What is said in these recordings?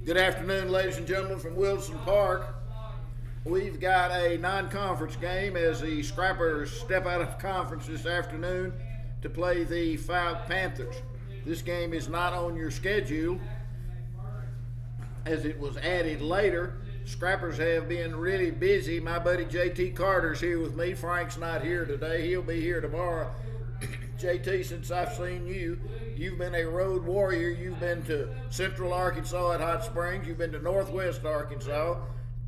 Good afternoon, ladies and gentlemen, from Wilson Park. We've got a non-conference game as the Scrappers step out of conference this afternoon to play the Fouke Panthers. This game is not on your schedule as it was added later. Scrappers have been really busy. My buddy JT Carter's here with me. Frank's not here today. He'll be here tomorrow. JT, since I've seen you, you've been a road warrior. You've been to Central Arkansas at Hot Springs. You've been to Northwest Arkansas.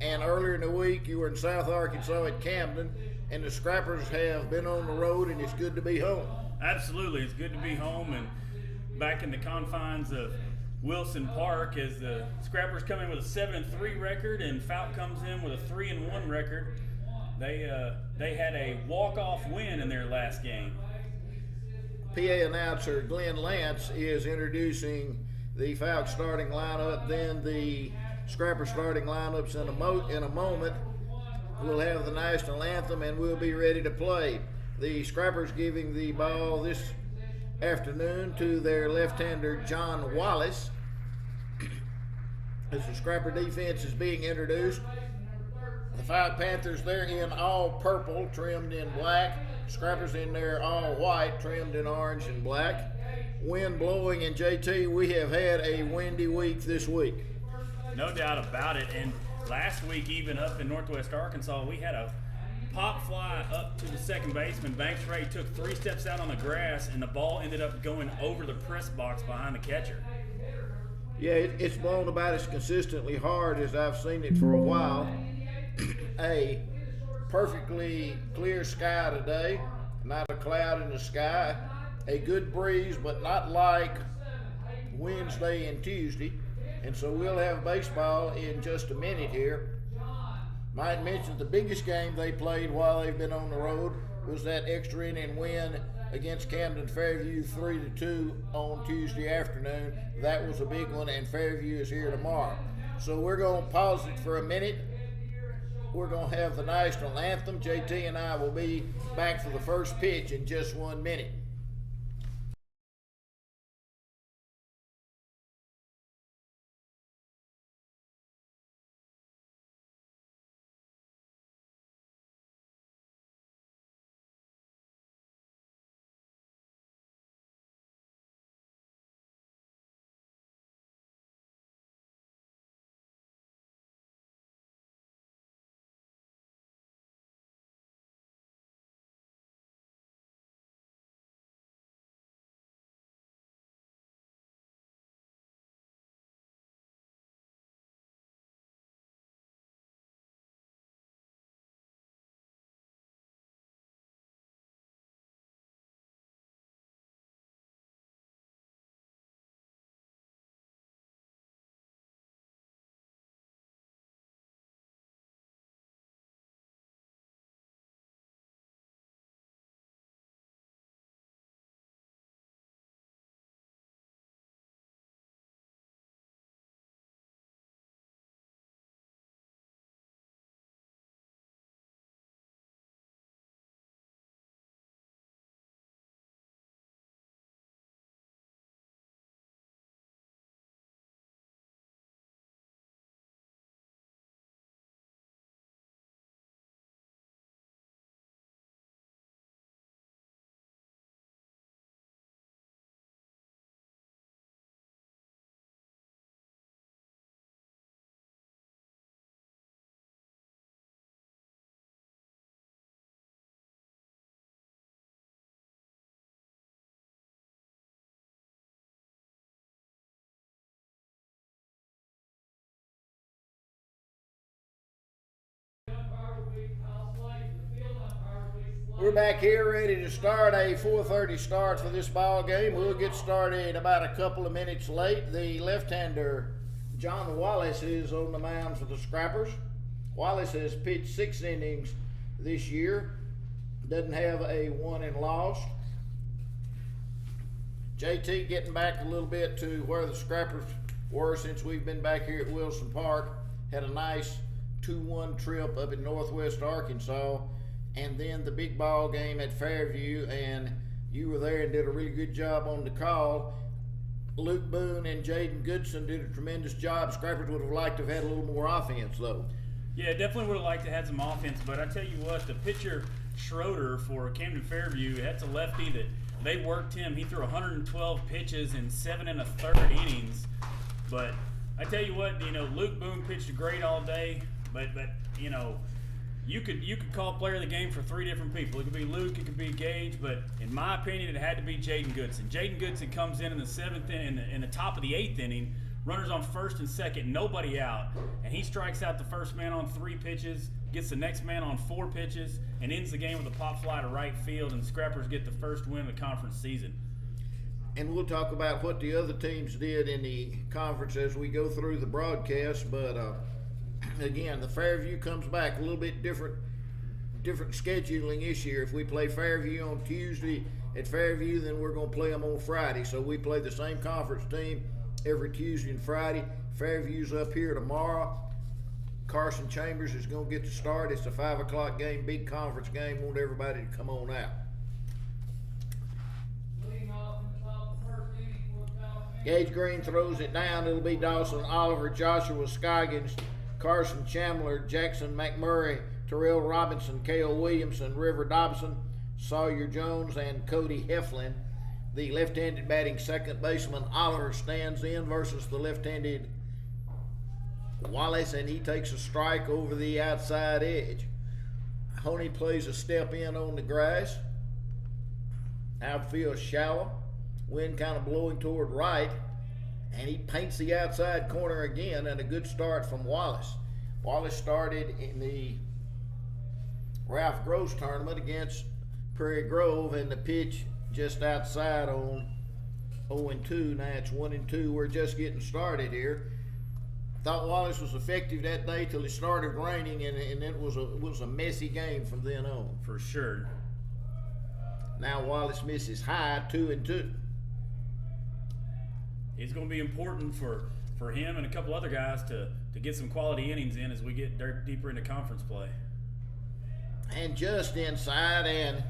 And earlier in the week, you were in South Arkansas at Camden. And the Scrappers have been on the road, and it's good to be home. Absolutely. It's good to be home and back in the confines of Wilson Park as the Scrappers come in with a 7-3 record and Fouke comes in with a 3-1 record. They had a walk-off win in their last game. PA announcer Glenn Lance is introducing the Fouke starting lineup, then the Scrapper starting lineups in a moment. We'll have the national anthem and we'll be ready to play. The Scrappers giving the ball this afternoon to their left-hander John Wallace as the Scrapper defense is being introduced. The Fouke Panthers, they're in all purple, trimmed in black. Scrappers in there all white, trimmed in orange and black. Wind blowing, and JT, we have had a windy week this week. No doubt about it. And last week, even up in Northwest Arkansas, we had a pop fly up to the second baseman. Banks Ray took 3 steps out on the grass, and the ball ended up going over the press box behind the catcher. Yeah, it's blown about as consistently hard as I've seen it for a while. A perfectly clear sky today, not a cloud in the sky. A good breeze, but not like Wednesday and Tuesday. And so we'll have baseball in just a minute here. Might mention the biggest game they played while they've been on the road was that extra inning win against Camden Fairview 3-2 on Tuesday afternoon. That was a big one, and Fairview is here tomorrow. So we're going to pause it for a minute. We're going to have the national anthem. JT and I will be back for the first pitch in just 1 minute. We're back here ready to start a 4:30 start for this ball game. We'll get started about a couple of minutes late. The left-hander John Wallace is on the mound for the Scrappers. Wallace has pitched 6 innings this year. Doesn't have a won and lost. JT getting back a little bit to where the Scrappers were since we've been back here at Wilson Park. Had a nice 2-1 trip up in Northwest Arkansas, and then the big ball game at Fairview, and you were there and did a really good job on the call. Luke Boone and Jaden Goodson did a tremendous job. Scrappers would have liked to have had a little more offense, though. Yeah, definitely would have liked to have some offense, but I tell you what, the pitcher Schroeder for Camden Fairview, that's a lefty that they worked him. He threw 112 pitches in 7 1/3 innings. But I tell you what, Luke Boone pitched great all day, but you could call player of the game for 3 different people. It could be Luke, it could be Gage, but in my opinion, it had to be Jaden Goodson. Jaden Goodson comes in the 7th inning, in the top of the 8th inning, runners on 1st and 2nd, nobody out, and he strikes out the first man on 3 pitches, gets the next man on 4 pitches, and ends the game with a pop fly to right field, and Scrappers get the first win of the conference season. And we'll talk about what the other teams did in the conference as we go through the broadcast, but again, the Fairview comes back a little bit different scheduling this year. If we play Fairview on Tuesday at Fairview, then we're going to play them on Friday. So we play the same conference team every Tuesday and Friday. Fairview's up here tomorrow. Carson Chambers is going to get the start. It's a 5 o'clock game, big conference game. Want everybody to come on out. Gage Green throws it down. It'll be Dawson Oliver, Joshua Scoggins, Carson Chandler, Jackson McMurray, Terrell Robinson, Cale Williamson, River Dobson, Sawyer Jones, and Cody Heflin. The left-handed batting second baseman Oliver stands in versus the left-handed Wallace, and he takes a strike over the outside edge. Honey plays a step in on the grass. Outfield shallow. Wind kind of blowing toward right, and he paints the outside corner again, and a good start from Wallace. Wallace started in the Ralph Gross tournament against Prairie Grove, and the pitch just outside on 0-2. Now it's 1-2. We're just getting started here. Thought Wallace was effective that day till it started raining, and it was a messy game from then on. For sure. Now Wallace misses high, 2-2. It's going to be important for him and a couple other guys to get some quality innings in as we get deeper into conference play. And just inside, and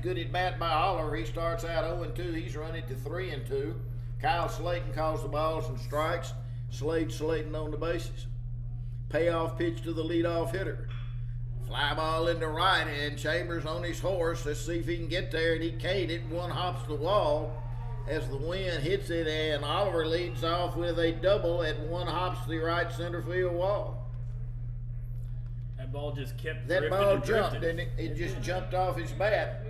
good at bat by Oliver. He starts out 0-2. He's run it to 3-2. Kyle Slayton calls the balls and strikes. Slade Slayton on the bases. Payoff pitch to the leadoff hitter. Fly ball into right, and Chambers on his horse. Let's see if he can get there, and he can't. It one hops the wall as the wind hits it, and Oliver leads off with a double at one hops the right center field wall. That ball just kept That drifting ball and jumped, drifting. didn't it? It just jumped off his bat.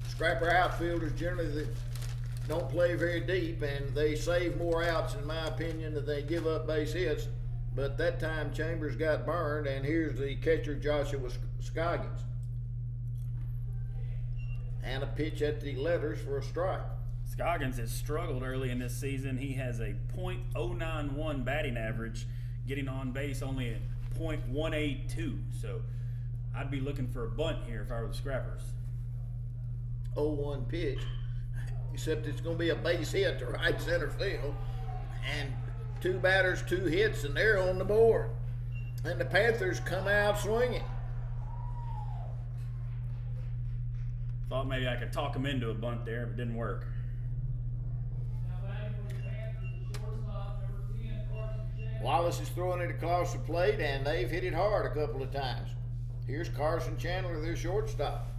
Scrapper outfielders generally don't play very deep, and they save more outs, in my opinion, than they give up base hits. But that time Chambers got burned, and here's the catcher Joshua Scoggins. And a pitch at the letters for a strike. Scoggins has struggled early in this season. He has a .091 batting average, getting on base only at .182. So I'd be looking for a bunt here if I were the Scrappers. 0-1 pitch, except it's going to be a base hit to right center field. And 2 batters, 2 hits, and they're on the board. And the Panthers come out swinging. Thought maybe I could talk him into a bunt there, but it didn't work. Wallace is throwing it across the plate, and they've hit it hard a couple of times. Here's Carson Chandler, their shortstop.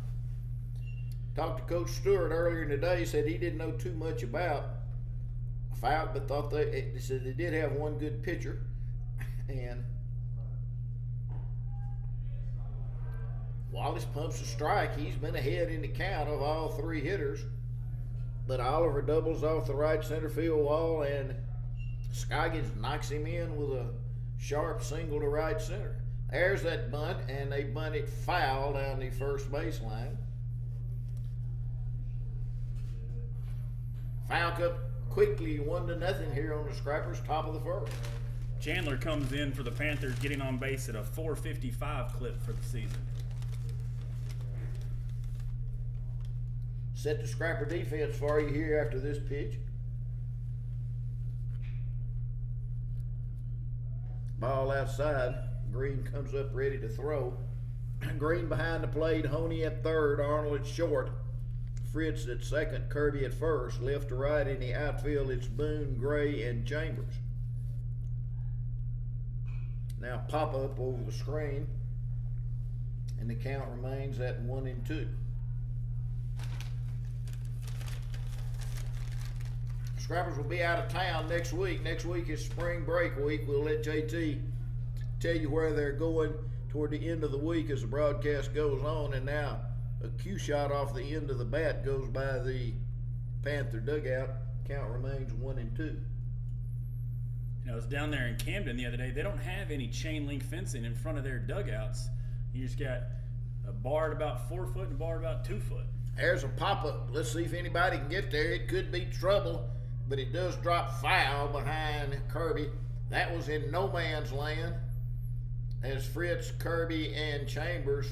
Talked to Coach Stewart earlier in the day. Said he didn't know too much about Fouke, but thought they said they did have one good pitcher. And Wallace pumps a strike. He's been ahead in the count of all 3 hitters. But Oliver doubles off the right center field wall, and Scoggins knocks him in with a sharp single to right center. There's that bunt, and they bunt it foul down the first baseline. Fouke up quickly, 1-0 here on the Scrappers, top of the first. Chandler comes in for the Panthers, getting on base at a .455 clip for the season. Set the Scrapper defense for you here after this pitch. Ball outside. Green comes up ready to throw. Green behind the plate, Honey at third, Arnold at short, Fritz at second, Kirby at first. Left to right in the outfield, it's Boone, Gray, and Chambers. Now pop up over the screen, and the count remains at 1-2. Scrappers will be out of town next week. Next week is spring break week. We'll let JT tell you where they're going toward the end of the week as the broadcast goes on. And now a cue shot off the end of the bat goes by the Panther dugout. Count remains 1-2. I was down there in Camden the other day. They don't have any chain link fencing in front of their dugouts. You just got a bar at about 4 foot and a bar at about 2 foot. There's a pop-up. Let's see if anybody can get there. It could be trouble, but it does drop foul behind Kirby. That was in no man's land as Fritz, Kirby, and Chambers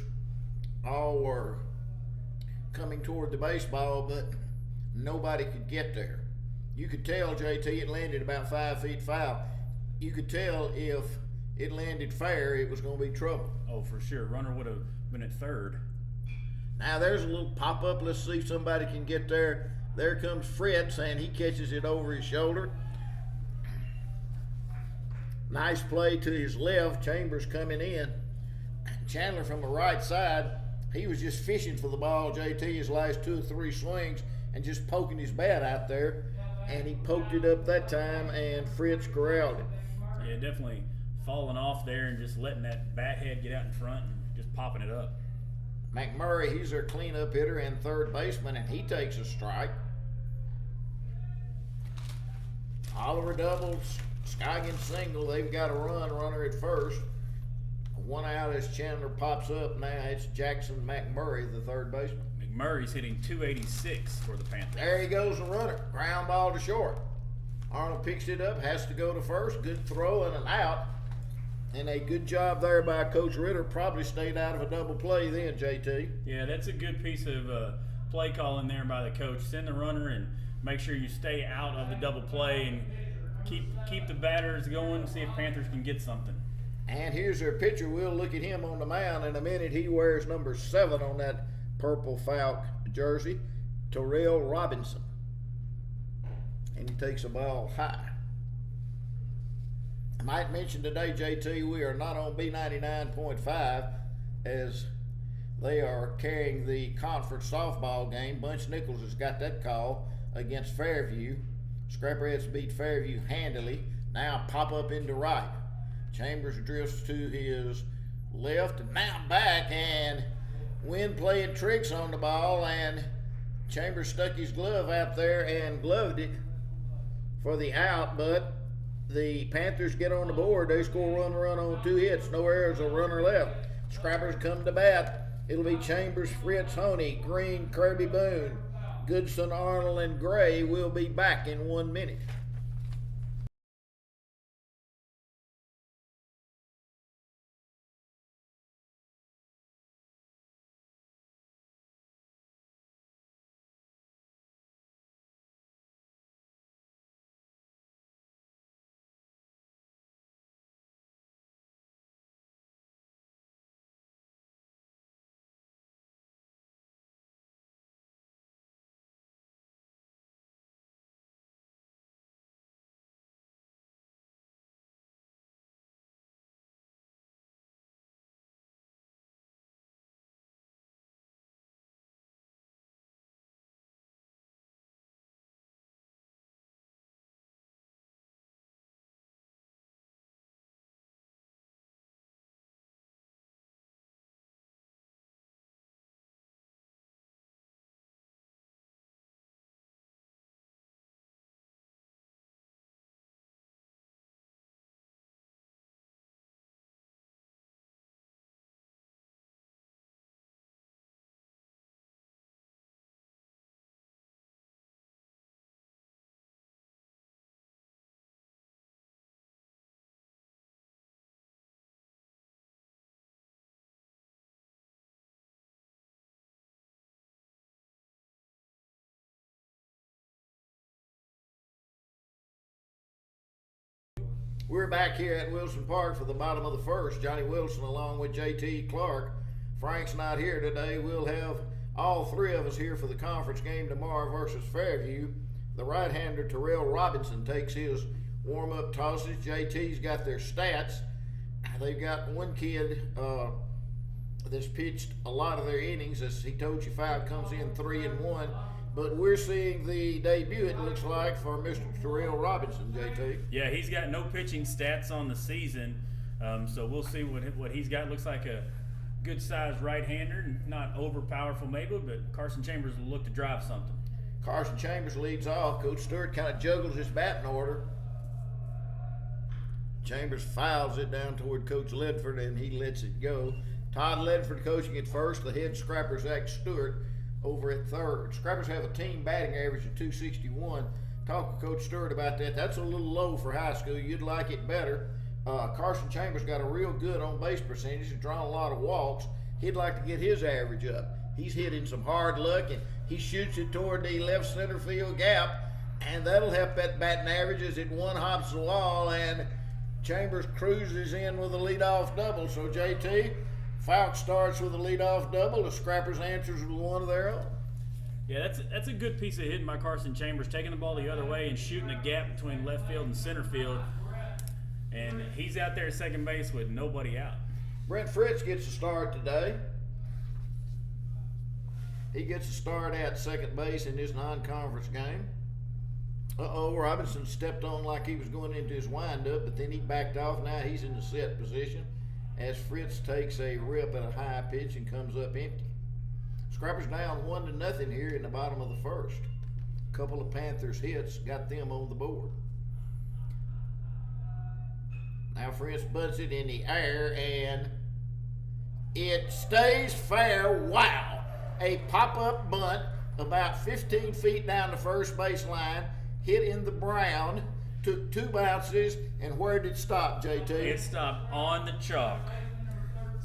all were coming toward the baseball, but nobody could get there. You could tell, JT, it landed about 5 feet foul. You could tell if it landed fair, it was going to be trouble. Oh, for sure. Runner would have been at third. Now there's a little pop-up. Let's see if somebody can get there. There comes Fritz, and he catches it over his shoulder. Nice play to his left. Chambers coming in. Chandler from the right side. He was just fishing for the ball, JT, his last 2 or 3 swings, and just poking his bat out there. And he poked it up that time, and Fritz corralled it. Yeah, definitely falling off there and just letting that bat head get out in front and just popping it up. McMurray, he's their cleanup hitter and third baseman, and he takes a strike. Oliver doubles, Scoggins single. They've got a runner at first. 1 out as Chandler pops up. Now it's Jackson McMurray, the third baseman. McMurray's hitting 286 for the Panthers. There he goes, the runner. Ground ball to short. Arnold picks it up, has to go to first. Good throw and an out. And a good job there by Coach Ritter. Probably stayed out of a double play then, JT. Yeah, that's a good piece of play calling there by the coach. Send the runner and make sure you stay out of the double play and keep the batters going, see if Panthers can get something. And here's their pitcher. We'll look at him on the mound in a minute. He wears number 7 on that purple Fouke jersey, Terrell Robinson. And he takes a ball high. I might mention today, JT, we are not on B99.5 as they are carrying the conference softball game. Bunch Nichols has got that call against Fairview. Scrapperheads beat Fairview handily. Now pop up into right. Chambers drifts to his left and now back, and Wynn playing tricks on the ball, and Chambers stuck his glove out there and gloved it for the out, but the Panthers get on the board. They score one run on 2 hits. No errors, a runner left. Scrappers come to bat. It'll be Chambers, Fritz, Honey, Green, Kirby, Boone, Goodson, Arnold, and Gray will be back in 1 minute. We're back here at Wilson Park for the bottom of the first. Johnny Wilson along with JT Clark Frank's not here today. We'll have all three of us here for the conference game tomorrow versus Fairview. The right-hander Terrell Robinson takes his warm-up tosses. JT's got their stats. They've got one kid that's pitched a lot of their innings. As he told you, Fouke comes in 3-1. But we're seeing the debut, it looks like, for Mr. Terrell Robinson, JT. Yeah, he's got no pitching stats on the season, so we'll see what he's got. Looks like a good-sized right-hander, not over-powerful maybe, but Carson Chambers will look to drive something. Carson Chambers leads off. Coach Stewart kind of juggles his batting order. Chambers fouls it down toward Coach Ledford, and he lets it go. Todd Ledford coaching at first. The head scrapper, Zach Stewart, over at third. Scrappers have a team batting average of 261. Talk to Coach Stewart about that. That's a little low for high school. You'd like it better. Carson Chambers got a real good on-base percentage. He's drawn a lot of walks. He'd like to get his average up. He's hitting some hard luck, and he shoots it toward the left center field gap, and that'll help that batting average as it one hops the wall, and Chambers cruises in with a leadoff double. So, JT, Fouke starts with a leadoff double. The Scrappers answers with one of their own. Yeah, that's a good piece of hitting by Carson Chambers, taking the ball the other way and shooting a gap between left field and center field. And he's out there at second base with nobody out. Brent Fritz gets a start today. He gets a start at second base in this non-conference game. Robinson stepped on like he was going into his windup, but then he backed off. Now he's in the set position as Fritz takes a rip at a high pitch and comes up empty. Scrappers down 1-0 here in the bottom of the first. A couple of Panthers hits got them on the board. Now Fritz bunts it in the air, and it stays fair. Wow! A pop-up bunt about 15 feet down the first baseline, hit in the brown, took two bounces, and where did it stop, JT? It stopped on the chalk.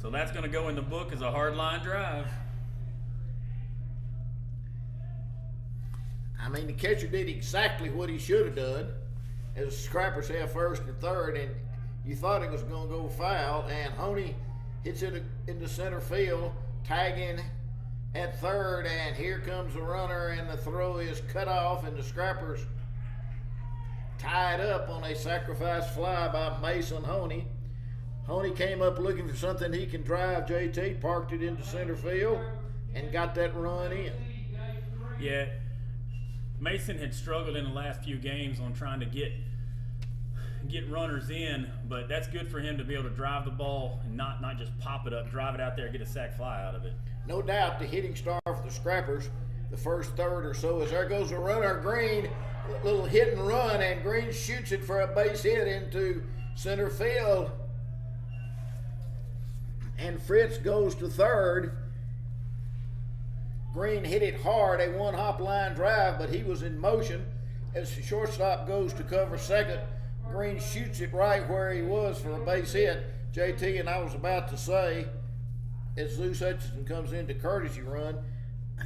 So that's going to go in the book as a hard line drive. I mean, the catcher did exactly what he should have done, as the Scrappers have first and third, and you thought it was going to go foul, and Honey hits it into center field, tagging at third, and here comes the runner, and the throw is cut off, and the Scrappers tied up on a sacrifice fly by Mason Honey. Honey came up looking for something he can drive, JT, parked it into center field, and got that run in. Yeah, Mason had struggled in the last few games on trying to get runners in, but that's good for him to be able to drive the ball and not just pop it up, drive it out there, get a sac fly out of it. No doubt the hitting star for the Scrappers, the first third or so, as there goes the runner, Green, little hit and run, and Green shoots it for a base hit into center field. And Fritz goes to third. Green hit it hard, a one-hop line drive, but he was in motion. As the shortstop goes to cover second, Green shoots it right where he was for a base hit. JT, and I was about to say, as Zeus Hutchinson comes in to courtesy run,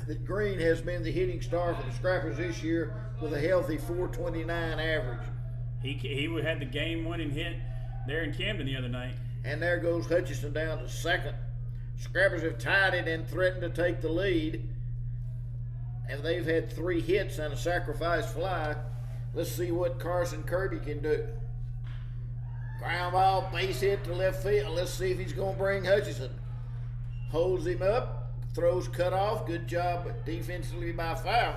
that Green has been the hitting star for the Scrappers this year with a healthy .429 average. He had the game-winning hit there in Camden the other night. And there goes Hutchinson down to second. Scrappers have tied it and threatened to take the lead. And they've had 3 hits and a sacrifice fly. Let's see what Carson Kirby can do. Ground ball, base hit to left field. Let's see if he's going to bring Hutchinson. Holds him up, throws cut off. Good job defensively by Fouke.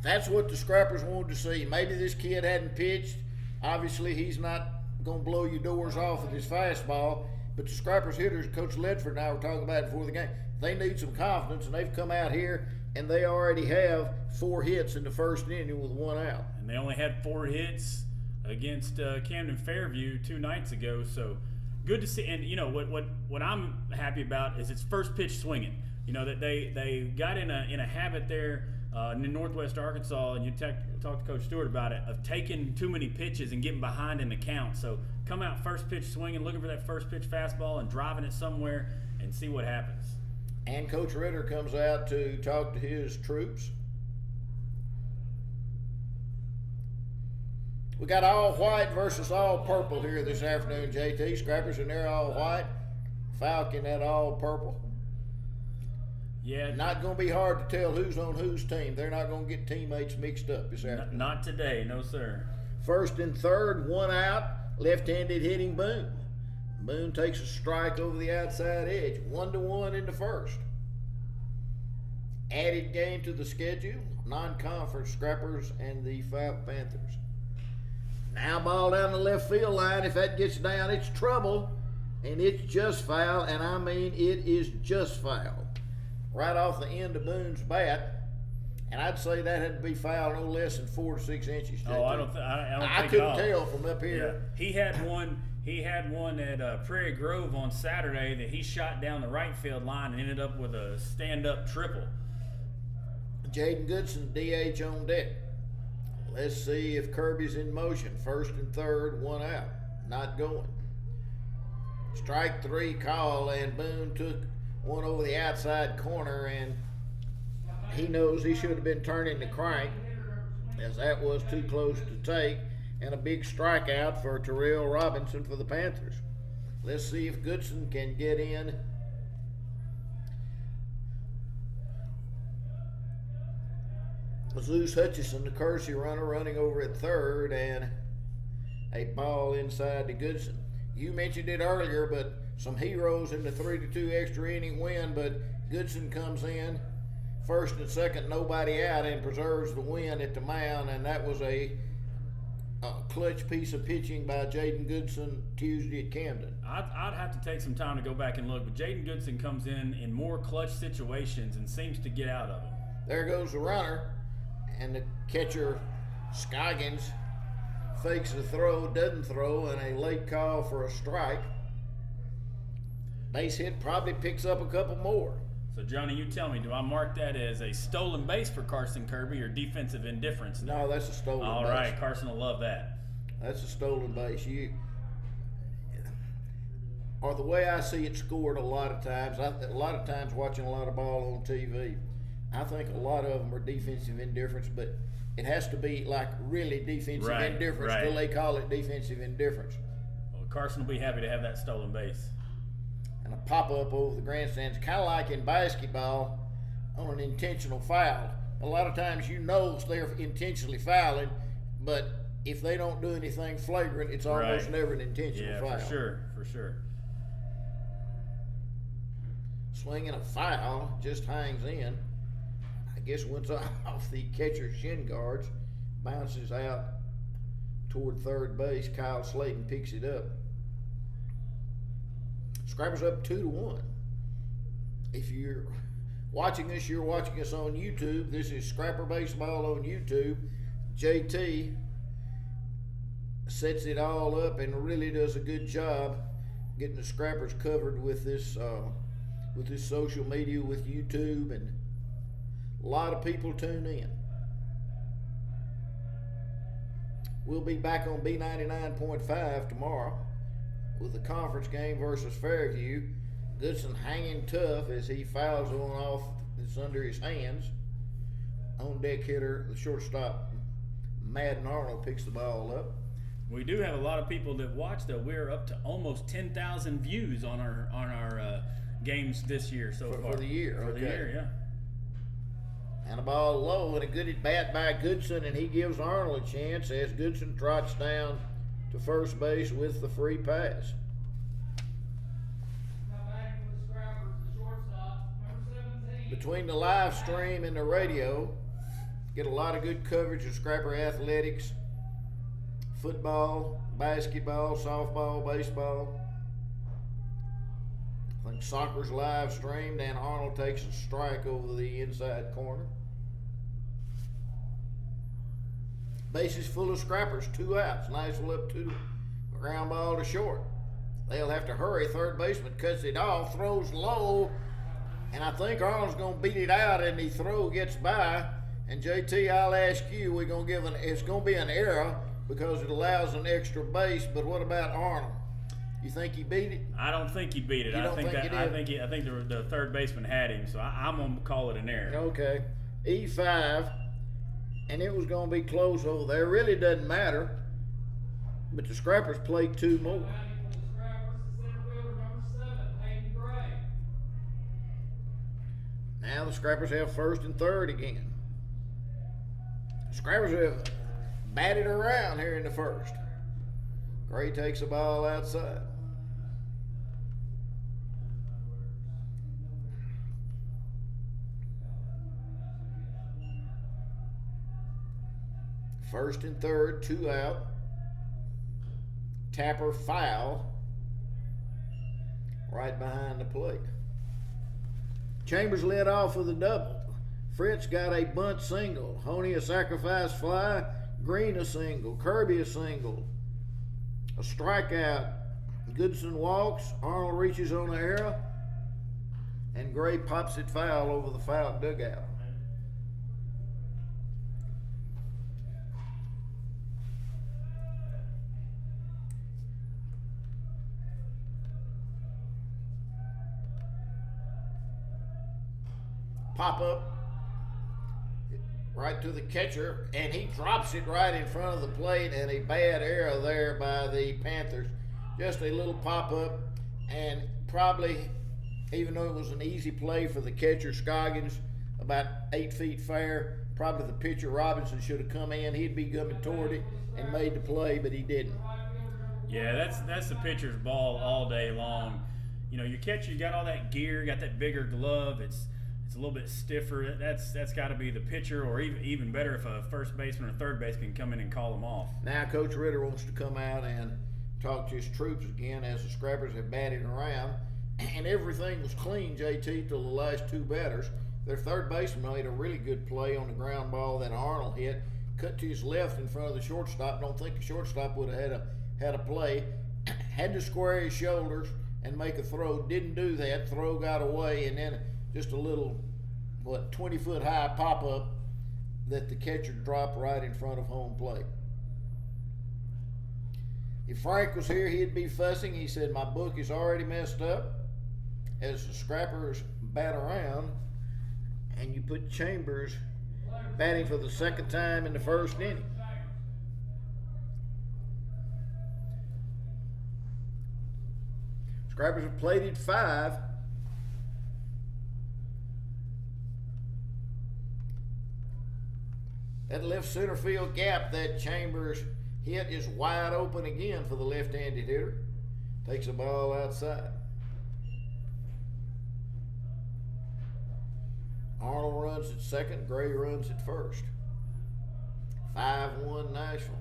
That's what the Scrappers wanted to see. Maybe this kid hadn't pitched. Obviously, he's not going to blow your doors off with his fastball. But the Scrappers hitters, Coach Ledford and I were talking about it before the game, they need some confidence, and they've come out here and they already have 4 hits in the first inning with 1 out. And they only had 4 hits against Camden Fairview 2 nights ago, so good to see. And you know what I'm happy about is its first pitch swinging. You know that they got in a habit there in Northwest Arkansas, and you talk to Coach Stewart about it, of taking too many pitches and getting behind in the count. So come out first pitch swinging, looking for that first pitch fastball and driving it somewhere and see what happens. And Coach Ritter comes out to talk to his troops. We got all white versus all purple here this afternoon, JT. Scrappers, and they're all white. Fouke in that all purple. Yeah. Not going to be hard to tell who's on whose team. They're not going to get teammates mixed up this afternoon. Not today, no sir. First and third, one out, left-handed hitting Boone. Boone takes a strike over the outside edge. 1-1 in the first. Added game to the schedule, non-conference Scrappers and the Fouke Panthers. Now ball down the left field line. If that gets down, it's trouble. And it's just foul, and I mean it is just foul. Right off the end of Boone's bat, and I'd say that had to be foul no less than 4 to 6 inches. JT. Oh, I don't think I couldn't tell from up Yeah. here. He had one at Prairie Grove on Saturday that he shot down the right field line and ended up with a stand-up triple. Jaden Goodson, DH on deck. Let's see if Kirby's in motion. First and third, one out. Not going. Strike 3 call, and Boone took one over the outside corner, and he knows he should have been turning the crank, as that was too close to take, and a big strikeout for Terrell Robinson for the Panthers. Let's see if Goodson can get in. Zeus Hutchison, the Kersey runner, running over at third, and a ball inside to Goodson. You mentioned it earlier, but some heroes in the 3-2 extra inning win, but Goodson comes in first and second, nobody out, and preserves the win at the mound, and that was a clutch piece of pitching by Jaden Goodson Tuesday at Camden. I'd have to take some time to go back and look, but Jaden Goodson comes in more clutch situations and seems to get out of them. There goes the runner, and the catcher, Scoggins, fakes the throw, doesn't throw, and a late call for a strike. Base hit, probably picks up a couple more. So, Johnny, you tell me, do I mark that as a stolen base for Carson Kirby or defensive indifference? No, that's a stolen base. All right, Carson will love that. That's a stolen base. Or the way I see it scored a lot of times, watching a lot of ball on TV, I think a lot of them are defensive indifference, but it has to be like really defensive indifference till they call it defensive indifference. Well, Carson will be happy to have that stolen base. And a pop-up over the grandstands, kind of like in basketball on an intentional foul. A lot of times you know they're intentionally fouling, but if they don't do anything flagrant, it's almost never an intentional foul. Yeah, for sure. Swinging a foul, just hangs in. I guess once off the catcher's shin guards, bounces out toward third base. Kyle Slayton picks it up. Scrappers up 2-1. If you're watching us, you're watching us on YouTube. This is Scrapper Baseball on YouTube. JT sets it all up and really does a good job getting the Scrappers covered with this social media, with YouTube, and a lot of people tune in. We'll be back on B99.5 tomorrow with the conference game versus Fairview. Goodson hanging tough as he fouls one off that's under his hands. On deck hitter, the shortstop, Madden Arnold, picks the ball up. We do have a lot of people that watch, though. We're up to almost 10,000 views on our games this year so far. For the year, For the year, yeah. And a ball low, and a good at bat by Goodson, and he gives Arnold a chance as Goodson trots down to first base with the free pass. Between the live stream and the radio, get a lot of good coverage of Scrapper athletics, football, basketball, softball, baseball. I think soccer's live streamed, and Arnold takes a strike over the inside corner. Bases full of Scrappers, 2 outs. Nashville up 2, ground ball to short. They'll have to hurry. Third baseman cuts it off, throws low, and I think Arnold's going to beat it out, and the throw gets by. And JT, I'll ask you, it's going to be an error because it allows an extra base. But what about Arnold? You think he beat it? I don't think he beat it. I think the third baseman had him, so I'm gonna call it an error. Okay, E5, and it was gonna be close over there. Really doesn't matter, but the Scrappers played 2 more. Now the Scrappers have first and third again. Scrappers have batted around here in the first. Gray takes the ball outside. First and third, 2 out. Tapper foul right behind the plate. Chambers led off with a double. Fritz got a bunt single. Honey a sacrifice fly. Green a single. Kirby a single. A strikeout. Goodson walks. Arnold reaches on the arrow. And Gray pops it foul over the foul dugout. Pop up right to the catcher, and he drops it right in front of the plate, and a bad error there by the Panthers. Just a little pop up, and probably, even though it was an easy play for the catcher, Scoggins, about 8 feet fair, probably the pitcher, Robinson, should have come in. He'd be coming toward it and made the play, but he didn't. Yeah, that's the pitcher's ball all day long. You know, your catcher, you got all that gear, got that bigger glove. It's a little bit stiffer. That's got to be the pitcher, or even better if a first baseman or third baseman can come in and call them off. Now Coach Ritter wants to come out and talk to his troops again as the Scrappers have batted around, and everything was clean, JT, till the last 2 batters. Their third baseman made a really good play on the ground ball that Arnold hit, cut to his left in front of the shortstop. Don't think the shortstop would have had a play. Had to square his shoulders and make a throw. Didn't do that. Throw got away, and then just a little, 20-foot high pop-up that the catcher dropped right in front of home plate. If Frank was here, he'd be fussing. He said, my book is already messed up as the Scrappers bat around, and you put Chambers batting for the second time in the first inning. Scrappers have plated 5. That left center field gap that Chambers hit is wide open again for the left-handed hitter. Takes the ball outside. Arnold runs at second. Gray runs at first. 5-1 Nashville.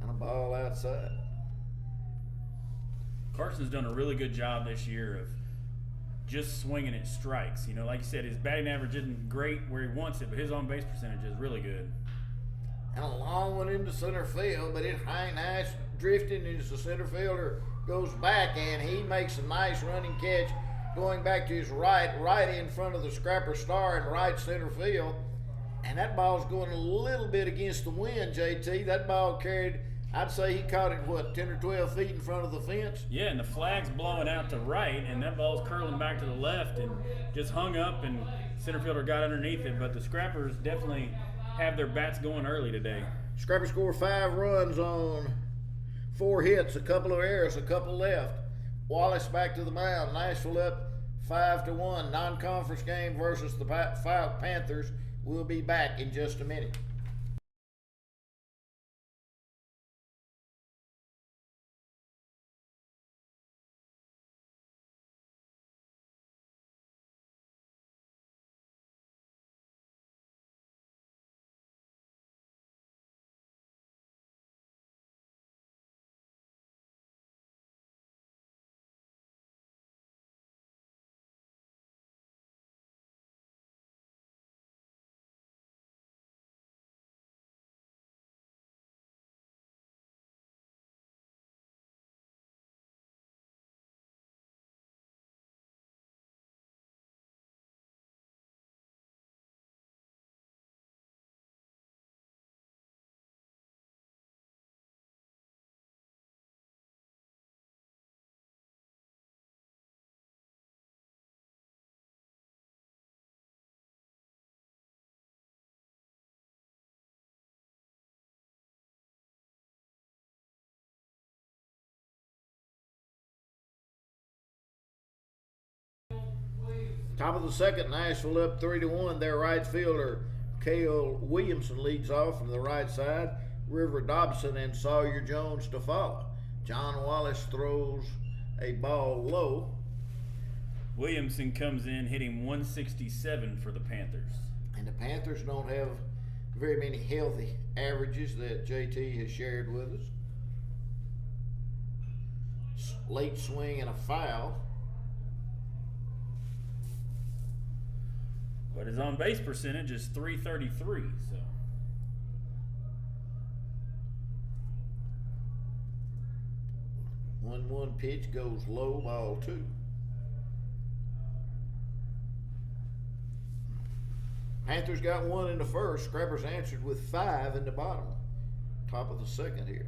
And a ball outside. Carson's done a really good job this year of just swinging at strikes. You know, like you said, his batting average isn't great where he wants it, but his on-base percentage is really good. And a long one into center field, but it's high nice drifting as the center fielder goes back, and he makes a nice running catch going back to his right in front of the Scrapper star in right center field. And that ball's going a little bit against the wind, JT. That ball carried, I'd say he caught it, 10 or 12 feet in front of the fence? Yeah, and the flag's blowing out to right, and that ball's curling back to the left and just hung up, and center fielder got underneath it. But the Scrappers definitely have their bats going early today. Scrappers score 5 runs on 4 hits, a couple of errors, a couple left. Wallace back to the mound. Nashville up 5-1. Non-conference game versus the Fouke Panthers. We'll be back in just a minute. Top of the second, Nashville up 3-1. Their right fielder, Cale Williamson, leads off from the right side. River Dobson and Sawyer Jones to follow. John Wallace throws a ball low. Williamson comes in hitting 167 for the Panthers. And the Panthers don't have very many healthy averages that JT has shared with us. Late swing and a foul. But his on base percentage is .333, so. 1-1 pitch goes low, ball 2. Panthers got 1 in the first. Scrappers answered with 5 in the bottom. Top of the second here.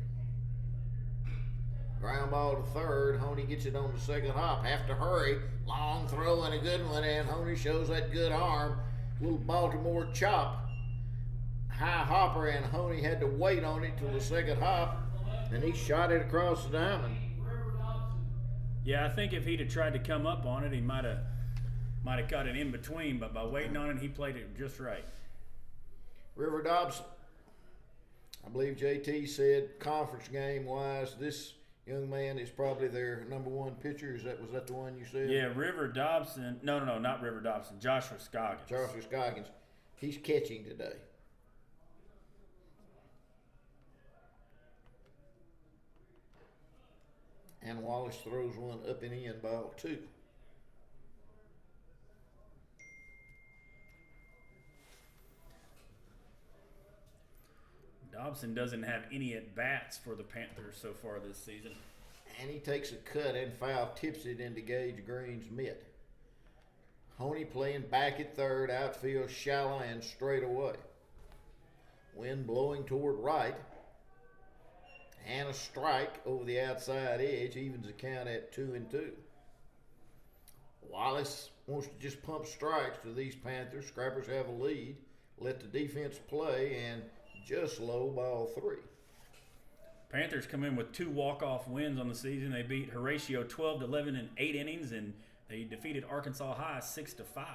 Ground ball to third. Honey gets it on the second hop. Have to hurry. Long throw and a good one, and Honey shows that good arm. Little Baltimore chop. High hopper, and Honey had to wait on it till the second hop, and he shot it across the diamond. Yeah, I think if he'd have tried to come up on it, he might have got it in between, but by waiting on it, he played it just right. River Dobson. I believe JT said conference game wise, this young man is probably their number 1 pitcher. Was that the one you said? Yeah, River Dobson. No, not River Dobson. Joshua Scoggins. Joshua Scoggins. He's catching today. And Wallace throws one up and in, ball 2. Dobson doesn't have any at-bats for the Panthers so far this season. And he takes a cut and foul, tips it into Gage Green's mitt. Honey playing back at third, outfield shallow and straight away. Wind blowing toward right. And a strike over the outside edge, evens the count at 2-2. Wallace wants to just pump strikes to these Panthers. Scrappers have a lead. Let the defense play, and just low, ball 3. Panthers come in with 2 walk-off wins on the season. They beat Horatio 12-11 in 8 innings, and they defeated Arkansas High 6-5.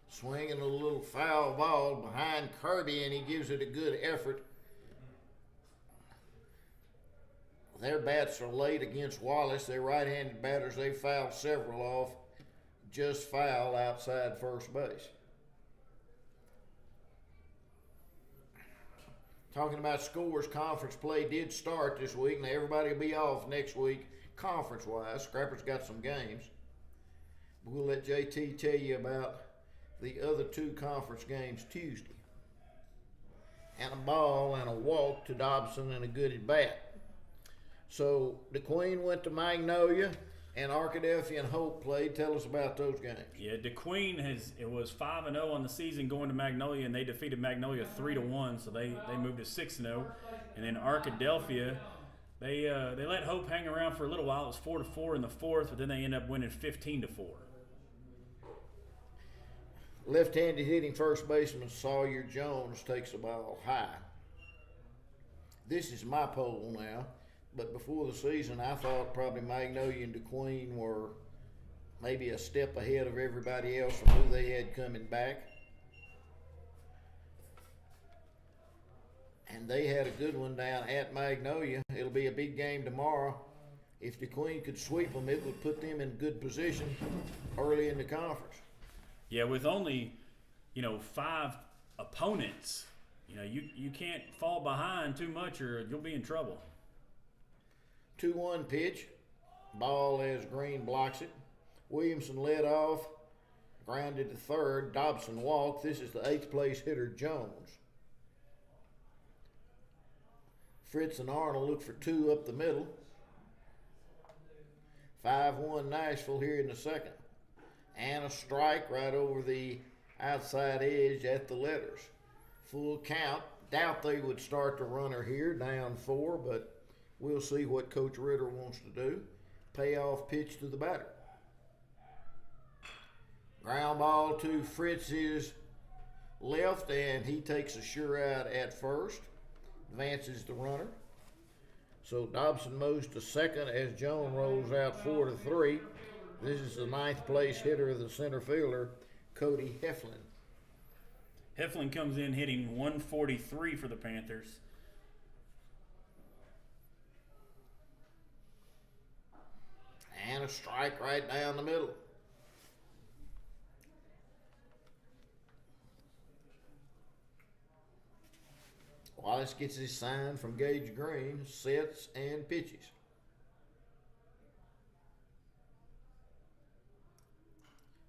Swinging a little foul ball behind Kirby, and he gives it a good effort. Their bats are late against Wallace. They're right-handed batters. They fouled several off. Just foul outside first base. Talking about scores, conference play did start this week. Now everybody will be off next week conference-wise. Scrappers got some games. We'll let JT tell you about the other 2 conference games Tuesday. And a ball and a walk to Dobson and a good at bat. So the Queen went to Magnolia, and Arkadelphia and Hope played. Tell us about those games. Yeah, DeQueen was 5-0 on the season going to Magnolia, and they defeated Magnolia 3-1, so they moved to 6-0. And then Arkadelphia, they let Hope hang around for a little while. It was 4-4 in the 4th, but then they ended up winning 15-4. Left-handed hitting first baseman Sawyer Jones takes the ball high. This is my poll now. But before the season, I thought probably Magnolia and DeQueen were maybe a step ahead of everybody else from who they had coming back. And they had a good one down at Magnolia. It'll be a big game tomorrow. If DeQueen could sweep them, it would put them in good position early in the conference. Yeah, with only, 5 opponents, you can't fall behind too much or you'll be in trouble. 2-1 pitch. Ball as Green blocks it. Williamson led off. Grounded to third. Dobson walked. This is the 8th place hitter, Jones. Fritz and Arnold look for 2 up the middle. 5-1 Nashville here in the second. And a strike right over the outside edge at the letters. Full count. Doubt they would start the runner here, down 4, but we'll see what Coach Ritter wants to do. Payoff pitch to the batter. Ground ball to Fritz's left, and he takes a sure out at first. Advances the runner. So Dobson moves to second as Jones rolls out 4-3. This is the 9th place hitter, the center fielder, Cody Heflin. Heflin comes in hitting 143 for the Panthers. And a strike right down the middle. Wallace gets his sign from Gage Green, sets and pitches.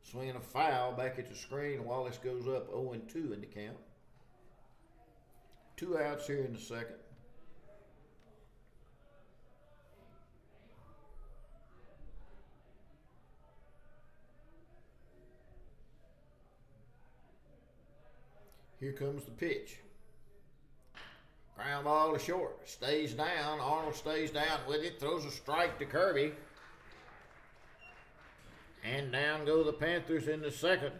Swinging a foul back at the screen. Wallace goes up 0-2 in the count. 2 outs here in the second. Here comes the pitch. Ground ball to short. Stays down. Arnold stays down with it. Throws a strike to Kirby. And down go the Panthers in the second.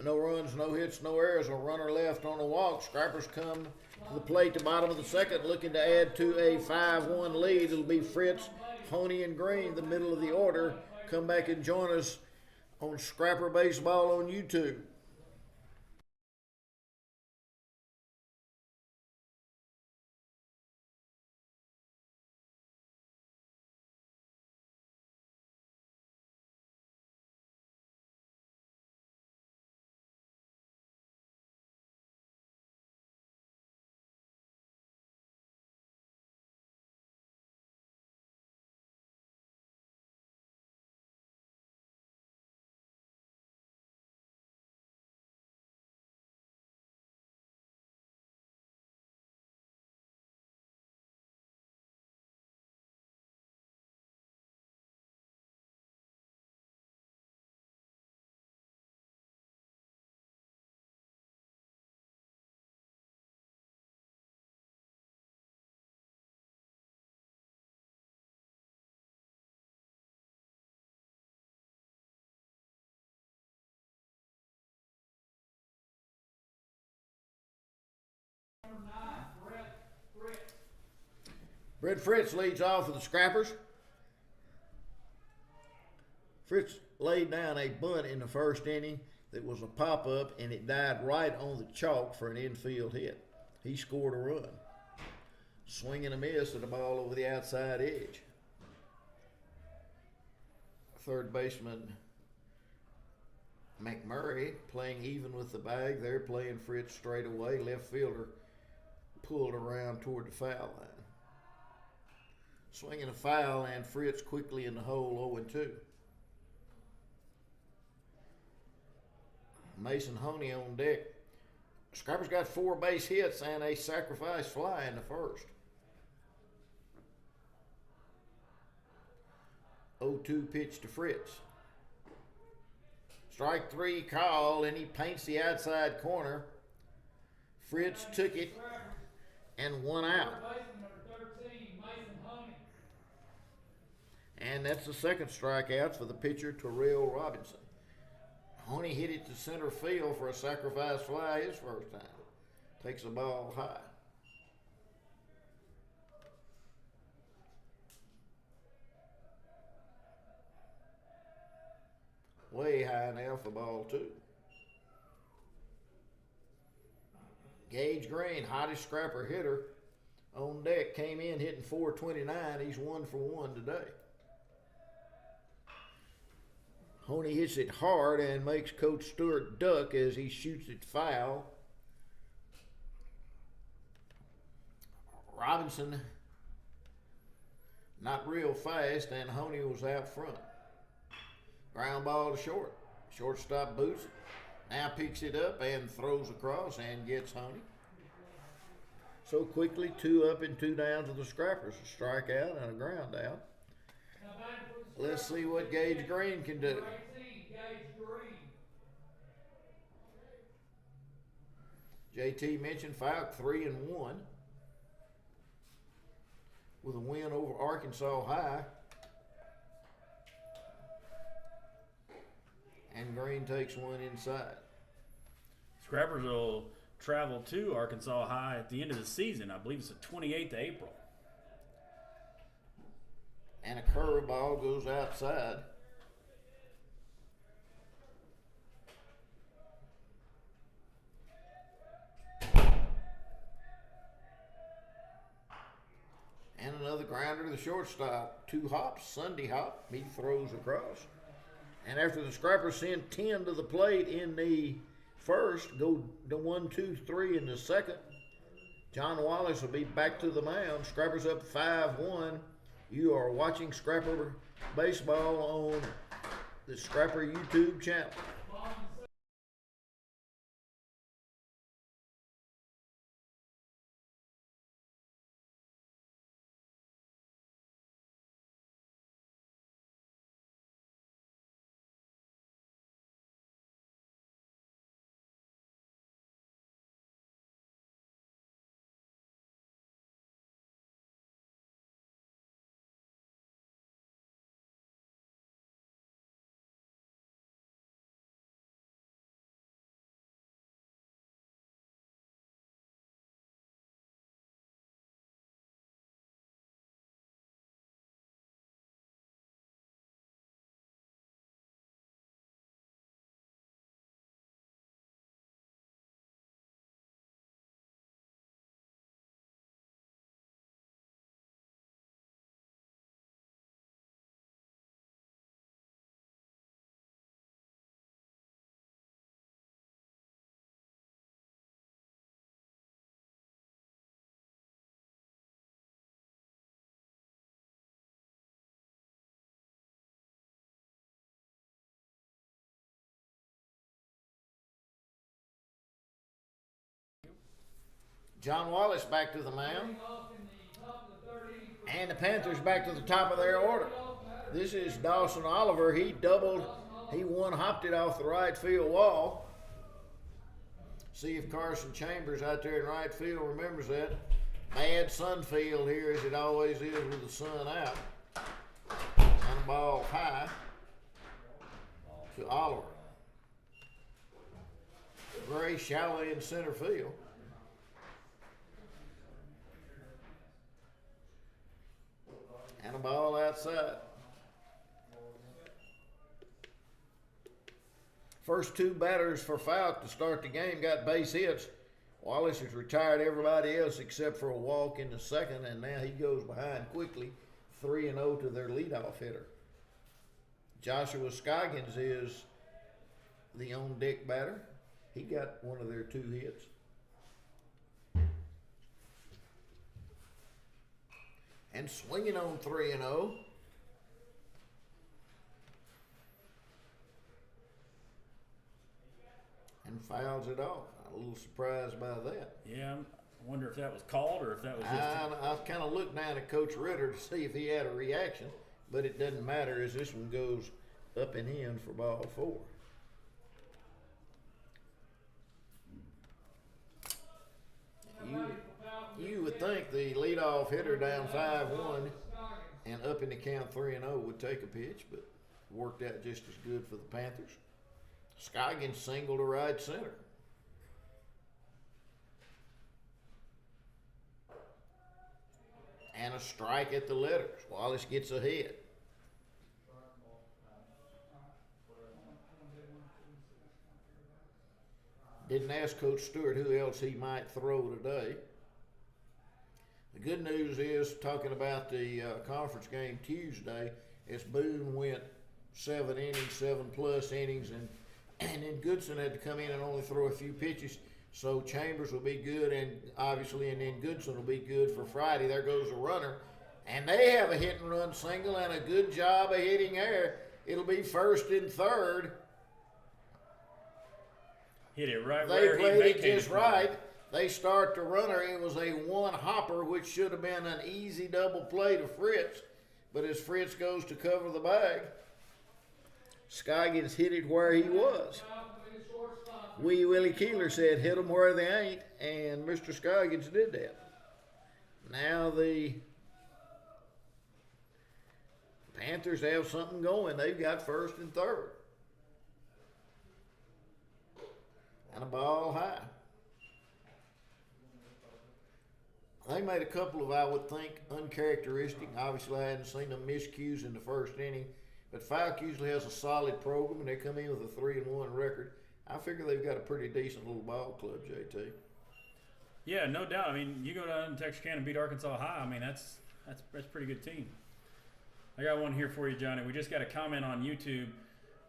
No runs, no hits, no errors. A runner left on the walk. Scrappers come to the plate at the bottom of the second, looking to add to a 5-1 lead. It'll be Fritz, Honey, and Green, the middle of the order. Come back and join us on Scrapper Baseball on YouTube. Brett Fritz leads off for the Scrappers. Fritz laid down a bunt in the first inning that was a pop-up, and it died right on the chalk for an infield hit. He scored a run. Swing and a miss at the ball over the outside edge. Third baseman McMurray playing even with the bag. They're playing Fritz straight away. Left fielder pulled around toward the foul line. Swinging a foul, and Fritz quickly in the hole, 0-2. Mason Honey on deck. Scrappers got 4 base hits and a sacrifice fly in the first. 0-2 pitch to Fritz. Strike 3 call, and he paints the outside corner. Fritz took it and 1 out. And that's the second strikeout for the pitcher, Terrell Robinson. Honey hit it to center field for a sacrifice fly his first time. Takes the ball high. Way high now for ball 2. Gage Green, hottest Scrapper hitter on deck, came in hitting .429. He's 1 for 1 today. Honey hits it hard and makes Coach Stewart duck as he shoots it foul. Robinson not real fast, and Honey was out front. Ground ball to short. Shortstop boots it. Now picks it up and throws across and gets Honey. So quickly, 2 up and 2 down to the Scrappers. A strikeout and a ground out. Let's see what Gage Green can do. JT mentioned Fouke 3-1 with a win over Arkansas High. And Green takes one inside. Scrappers will travel to Arkansas High at the end of the season. I believe it's the 28th of April. And a curveball goes outside. Grounder to the shortstop. 2 hops, Sunday hop. He throws across. And after the Scrappers send 10 to the plate in the first, go to 1, 2, 3 in the second, John Wallace will be back to the mound. Scrappers up 5-1. You are watching Scrapper Baseball on the Scrapper YouTube channel. John Wallace back to the mound. And the Panthers back to the top of their order. This is Dawson Oliver. He doubled. He one-hopped it off the right field wall. See if Carson Chambers out there in right field remembers that. Bad sun field here as it always is with the sun out. And a ball high to Oliver. Gray shallow in center field. And a ball outside. First 2 batters for Fouke to start the game got base hits. Wallace has retired everybody else except for a walk in the second, and now he goes behind quickly, 3-0 to their leadoff hitter. Joshua Scoggins is the on-deck batter. He got one of their 2 hits. And swinging on 3-0. And fouls it off. I'm a little surprised by that. Yeah, I wonder if that was called or if that was just. I kind of looked down at Coach Ritter to see if he had a reaction, but it doesn't matter as this one goes up and in for ball 4. You would think the leadoff hitter down 5-1 and up in the count 3-0 would take a pitch, but worked out just as good for the Panthers. Scoggins single to right center. And a strike at the letters. Wallace gets ahead. Didn't ask Coach Stewart who else he might throw today. The good news is, talking about the conference game Tuesday, is Boone went 7 innings, 7+ innings, and then Goodson had to come in and only throw a few pitches. So Chambers will be good, and obviously, and then Goodson will be good for Friday. There goes a runner, and they have a hit and run single and a good job of hitting there. It'll be 1st and 3rd. Hit it right They where he played it vacated just from. right. They start the runner. It was a 1-hopper, which should have been an easy double play to Fritz. But as Fritz goes to cover the bag, Scoggins hit it where he was. Wee Willie Keeler said, hit them where they ain't, and Mr. Scoggins did that. Now the Panthers have something going. They've got 1st and 3rd. And a ball high. They made a couple of, I would think, uncharacteristic. Obviously, I hadn't seen them miscues in the 1st inning. But Fouke usually has a solid program, and they come in with a 3-1 record. I figure they've got a pretty decent little ball club, JT. Yeah, no doubt. I mean, you go down to Texarkana and beat Arkansas High. I mean, that's That's a pretty good team. I got one here for you, Johnny. We just got a comment on YouTube.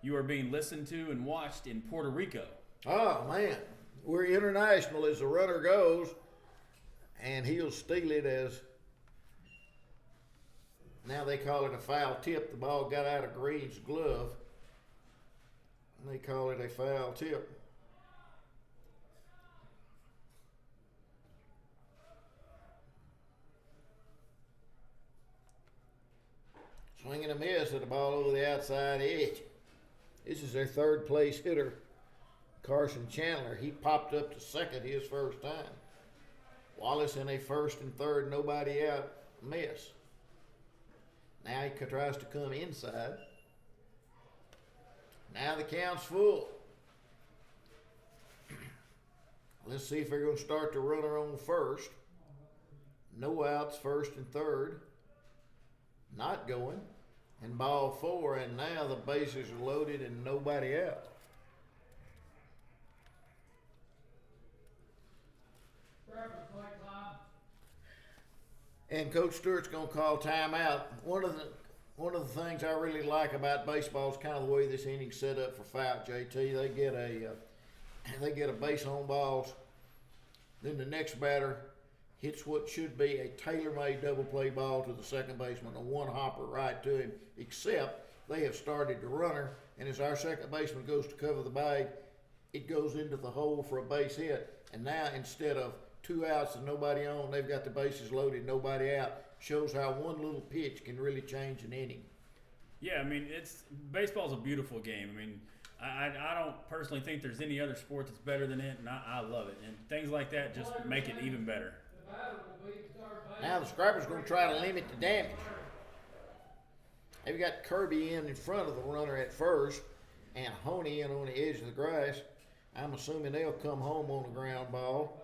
You are being listened to and watched in Puerto Rico. Oh, man. We're international as the runner goes, and he'll steal it as, now they call it a foul tip. The ball got out of Green's glove, and they call it a foul tip. Swing and a miss at the ball over the outside edge. This is their third place hitter, Carson Chandler. He popped up to second his first time. Wallace in a first and third, nobody out, miss. Now he tries to come inside. Now the count's full. Let's see if they're going to start the runner on first. No outs, first and third. Not going. And ball four, and now the bases are loaded and nobody out. And Coach Stewart's going to call timeout. One of the things I really like about baseball is kind of the way this inning's set up for Fouke, JT. They get a base on balls. Then the next batter hits what should be a tailor-made double play ball to the second baseman, a one hopper right to him, except they have started the runner, and as our second baseman goes to cover the bag, it goes into the hole for a base hit. And now instead of 2 outs and nobody on, they've got the bases loaded, nobody out. Shows how one little pitch can really change an inning. Yeah, I mean, baseball's a beautiful game. I mean, I don't personally think there's any other sport that's better than it, and I love it. And things like that just make it even better. Now the Scrapper's going to try to limit the damage. They've got Kirby in front of the runner at first, and Honey in on the edge of the grass. I'm assuming they'll come home on the ground ball.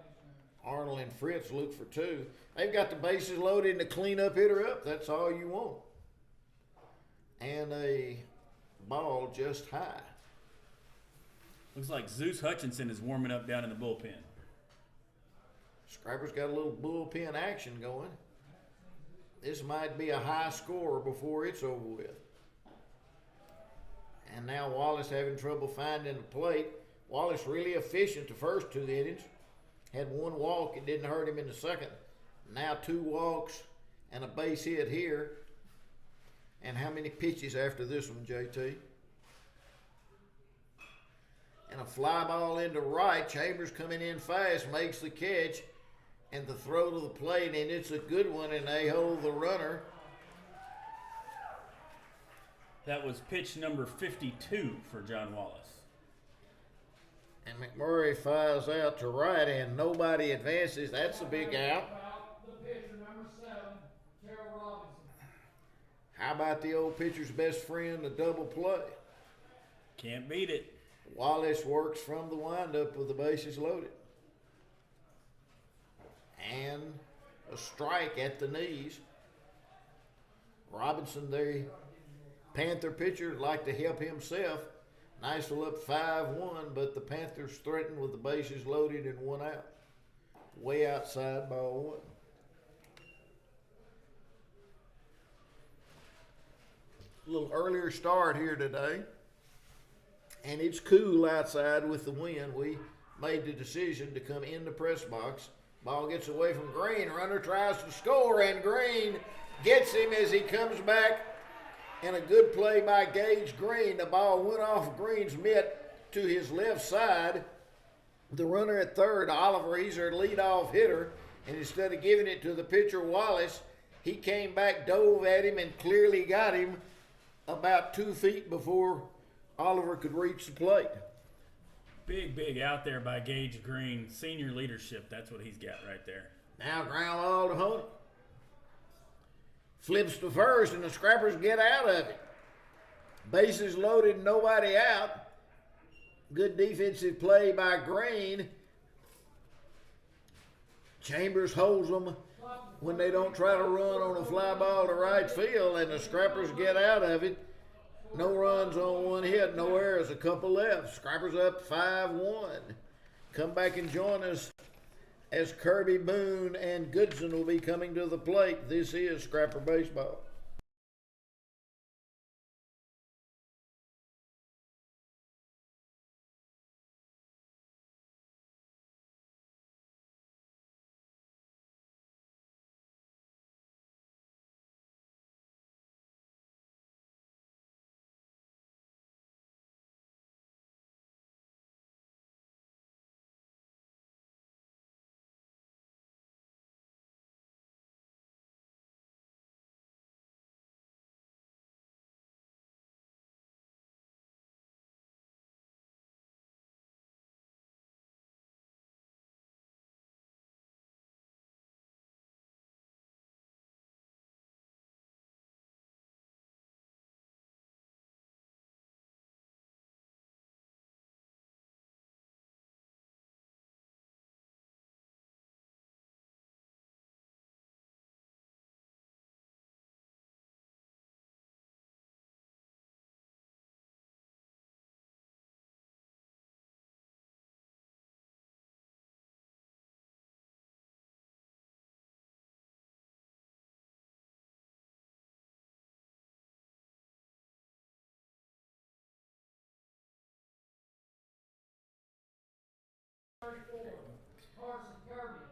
Arnold and Fritz look for 2. They've got the bases loaded and the cleanup hitter up. That's all you want. And a ball just high. Looks like Zeus Hutchinson is warming up down in the bullpen. Scrapper's got a little bullpen action going. This might be a high score before it's over with. And now Wallace having trouble finding the plate. Wallace really efficient the first 2 innings. Had 1 walk, it didn't hurt him in the second. Now 2 walks and a base hit here. And how many pitches after this one, JT? And a fly ball into right. Chambers coming in fast, makes the catch. And the throw to the plate, and it's a good one, and they hold the runner. That was pitch number 52 for John Wallace. And McMurray flies out to right, and nobody advances. That's a big out. How about the old pitcher's best friend, the double play? Can't beat it. Wallace works from the windup with the bases loaded. And a strike at the knees. Robinson, the Panther pitcher, like to help himself. Nashville up 5-1, but the Panthers threatened with the bases loaded and 1 out. Way outside, ball 1. A little earlier start here today. And it's cool outside with the wind. We made the decision to come in the press box. Ball gets away from Green. Runner tries to score, and Green gets him as he comes back. And a good play by Gage Green. The ball went off Green's mitt to his left side. The runner at third, Oliver, he's their leadoff hitter. And instead of giving it to the pitcher, Wallace, he came back, dove at him, and clearly got him about 2 feet before Oliver could reach the plate. Big out there by Gage Green. Senior leadership, that's what he's got right there. Now ground ball to Honey. Flips to first, and the Scrappers get out of it. Bases loaded, nobody out. Good defensive play by Green. Chambers holds them when they don't try to run on a fly ball to right field, and the Scrappers get out of it. No runs on 1 hit, no errors, a couple left. Scrappers up 5-1. Come back and join us as Kirby, Boone, and Goodson will be coming to the plate. This is Scrapper Baseball.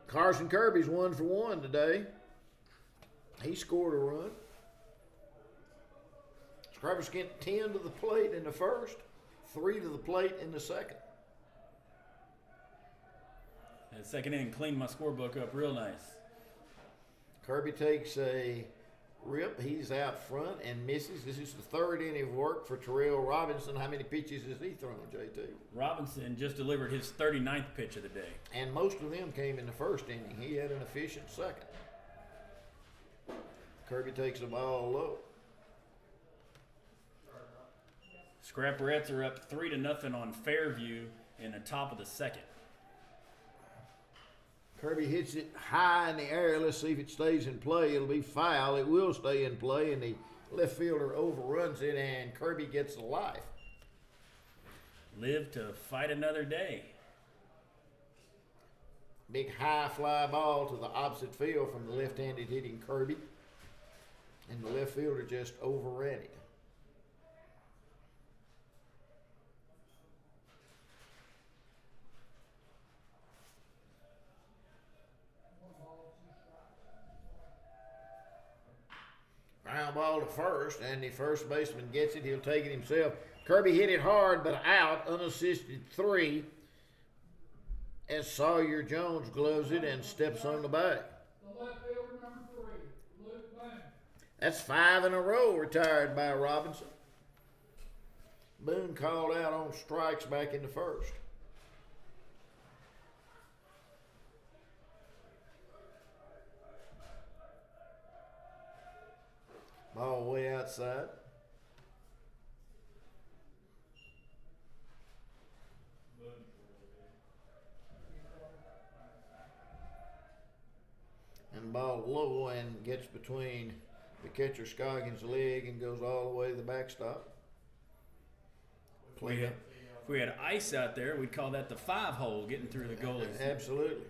Carson Kirby's 1 for 1 today. He scored a run. Scrappers get 10 to the plate in the first, 3 to the plate in the second. And second inning cleaned my scorebook up real nice. Kirby takes a rip. He's out front and misses. This is the third inning of work for Terrell Robinson. How many pitches has he thrown, JT? Robinson just delivered his 39th pitch of the day. And most of them came in the first inning. He had an efficient second. Kirby takes the ball low. Scrapperettes are up 3-0 on Fairview in the top of the second. Kirby hits it high in the air. Let's see if it stays in play. It'll be foul. It will stay in play, and the left fielder overruns it, and Kirby gets the life. Live to fight another day. Big high fly ball to the opposite field from the left-handed hitting Kirby, and the left fielder just overran it. Ground ball to first, and the first baseman gets it. He'll take it himself. Kirby hit it hard, but out, unassisted 3, as Sawyer Jones gloves it and steps on the bag. The left fielder, number 3, Luke Boone. That's 5 in a row retired by Robinson. Boone called out on strikes back in the first. Ball way outside. And ball low and gets between the catcher Scoggins' leg and goes all the way to the backstop. If we had ice out there, we'd call that the 5-hole getting through the goalies. Absolutely.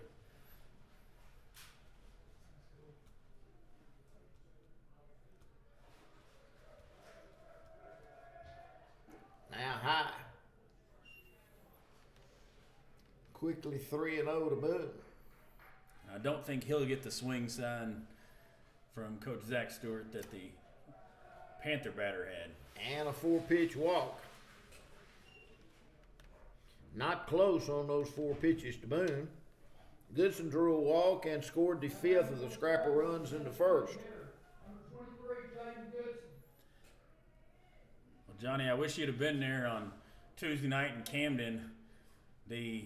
Now high. Quickly 3-0 to Boone. I don't think he'll get the swing sign from Coach Zach Stewart that the Panther batter had. And a 4-pitch walk. Not close on those 4 pitches to Boone. Goodson drew a walk and scored the 5th of the Scrapper runs in the first. Number 23, Jaden Goodson. Well, Johnny, I wish you'd have been there on Tuesday night in Camden. The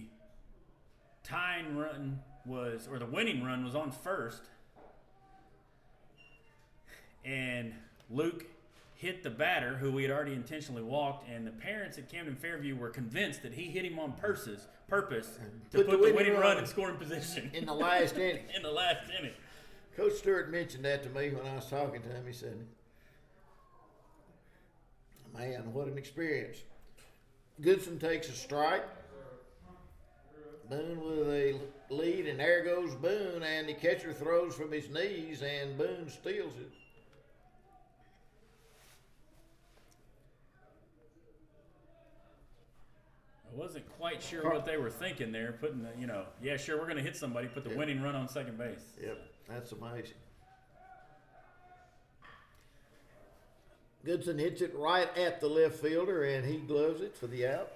tying run was, or the winning run was on first. And Luke hit the batter, who we had already intentionally walked, and the parents at Camden Fairview were convinced that he hit him on purpose to put the winning run in scoring position. In the last inning. In the last inning. Coach Stewart mentioned that to me when I was talking to him. He said, man, what an experience. Goodson takes a strike. Boone with a lead, and there goes Boone, and the catcher throws from his knees, and Boone steals it. I wasn't quite sure what they were thinking there, putting the, yeah, sure, we're going to hit somebody, put the winning run on second base. Yep, that's amazing. Goodson hits it right at the left fielder, and he gloves it for the out.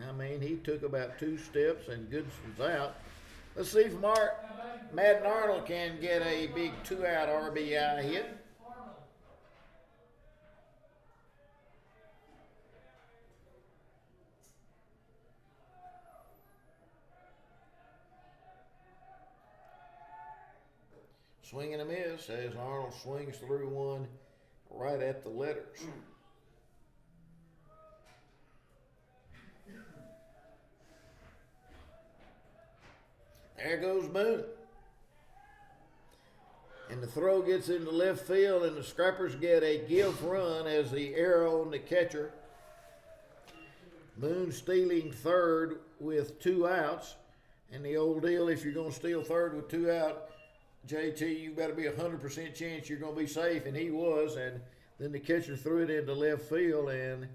I mean, he took about 2 steps, and Goodson's out. Let's see if Madden Arnold can get a big 2-out RBI hit. Swing and a miss as Arnold swings through one right at the letters. There goes Boone. And the throw gets into left field, and the Scrappers get a gift run as the arrow on the catcher. Boone stealing third with 2 outs. And the old deal, if you're going to steal third with 2 out, JT, you better be 100% chance you're going to be safe, and he was. And then the catcher threw it into left field, and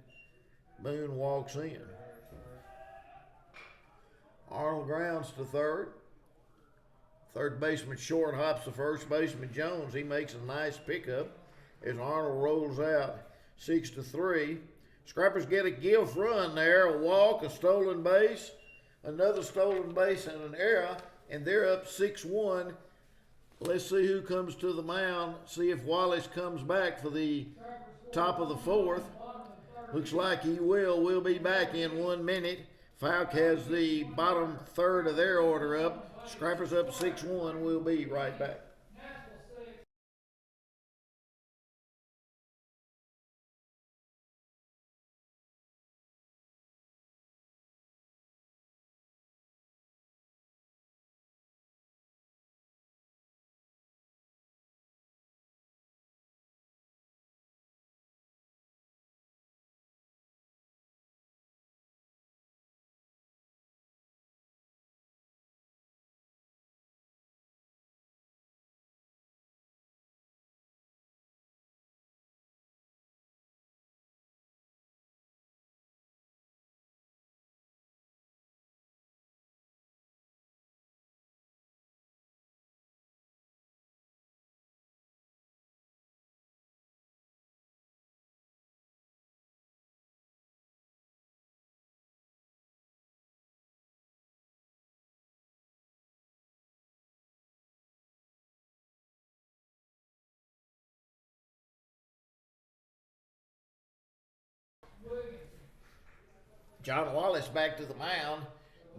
Boone walks in. Arnold grounds to third. Third baseman short hops the first baseman Jones. He makes a nice pickup as Arnold rolls out 6-3. Scrappers get a gift run there, a walk, a stolen base, another stolen base, and an error, and they're up 6-1. Let's see who comes to the mound. See if Wallace comes back for the top of the 4th. Looks like he will. We'll be back in 1 minute. Fouke has the bottom third of their order up. Scrappers up 6-1. We'll be right back. John Wallace back to the mound,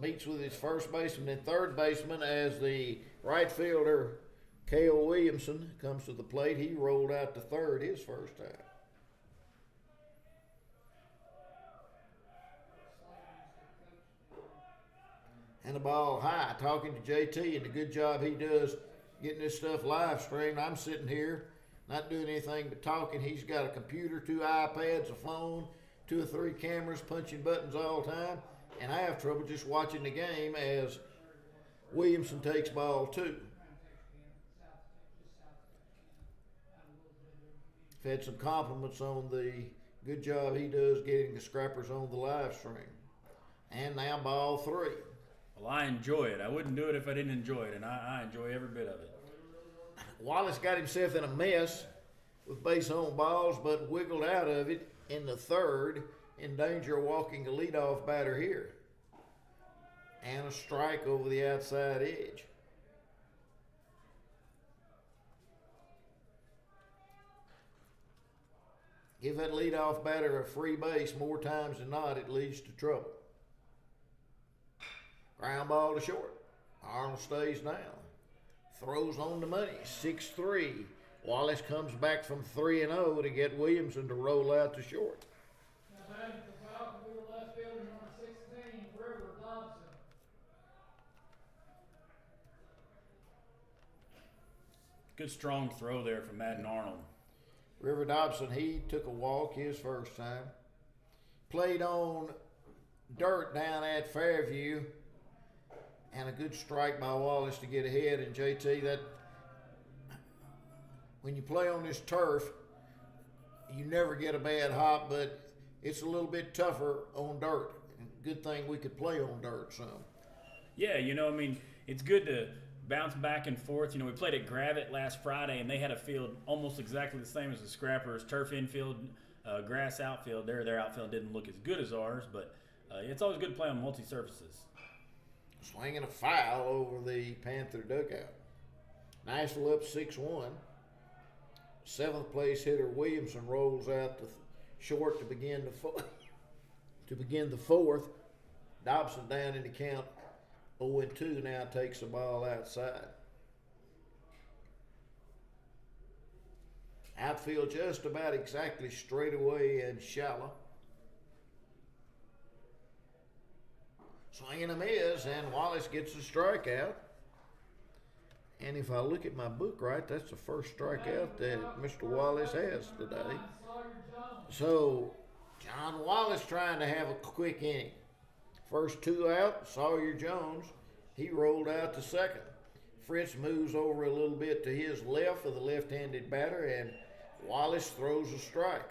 meets with his first baseman and third baseman as the right fielder, Cale Williamson, comes to the plate. He rolled out to third his first time. And the ball high, talking to JT and the good job he does getting this stuff live streamed. I'm sitting here not doing anything but talking. He's got a computer, 2 iPads, a phone, 2 or 3 cameras, punching buttons all the time. And I have trouble just watching the game as Williamson takes ball 2. I've had some compliments on the good job he does getting the Scrappers on the live stream. And now ball 3. Well, I enjoy it. I wouldn't do it if I didn't enjoy it, and I enjoy every bit of it. Wallace got himself in a mess with base on balls, but wiggled out of it in the third, in danger of walking a leadoff batter here. And a strike over the outside edge. Give that leadoff batter a free base more times than not, it leads to trouble. Ground ball to short. Arnold stays down. Throws on the money, 6-3. Wallace comes back from 3-0 to get Williamson to roll out to short. Now batting for Falcon, we were left fielder number 16, River Dobson. Good strong throw there from Madden Arnold. River Dobson, he took a walk his first time. Played on dirt down at Fairview. and a good strike by Wallace to get ahead. And JT, that when you play on this turf, you never get a bad hop, but it's a little bit tougher on dirt. Good thing we could play on dirt some. Yeah, I mean, it's good to bounce back and forth. We played at Gravette last Friday, and they had a field almost exactly the same as the Scrappers. Turf infield, grass outfield. Their outfield didn't look as good as ours, but it's always good to play on multi-surfaces. Swinging a foul over the Panther dugout. Nashville up 6-1. Seventh place hitter Williamson rolls out to short to begin the fourth. Dobson down in the count 0-2 now takes the ball outside. Outfield just about exactly straight away and shallow. Swinging a miss, and Wallace gets a strikeout. And if I look at my book right, that's the first strikeout that Mr. Wallace has today. So, John Wallace trying to have a quick inning. First two out, Sawyer Jones, he rolled out to second. Fritz moves over a little bit to his left of the left-handed batter, and Wallace throws a strike.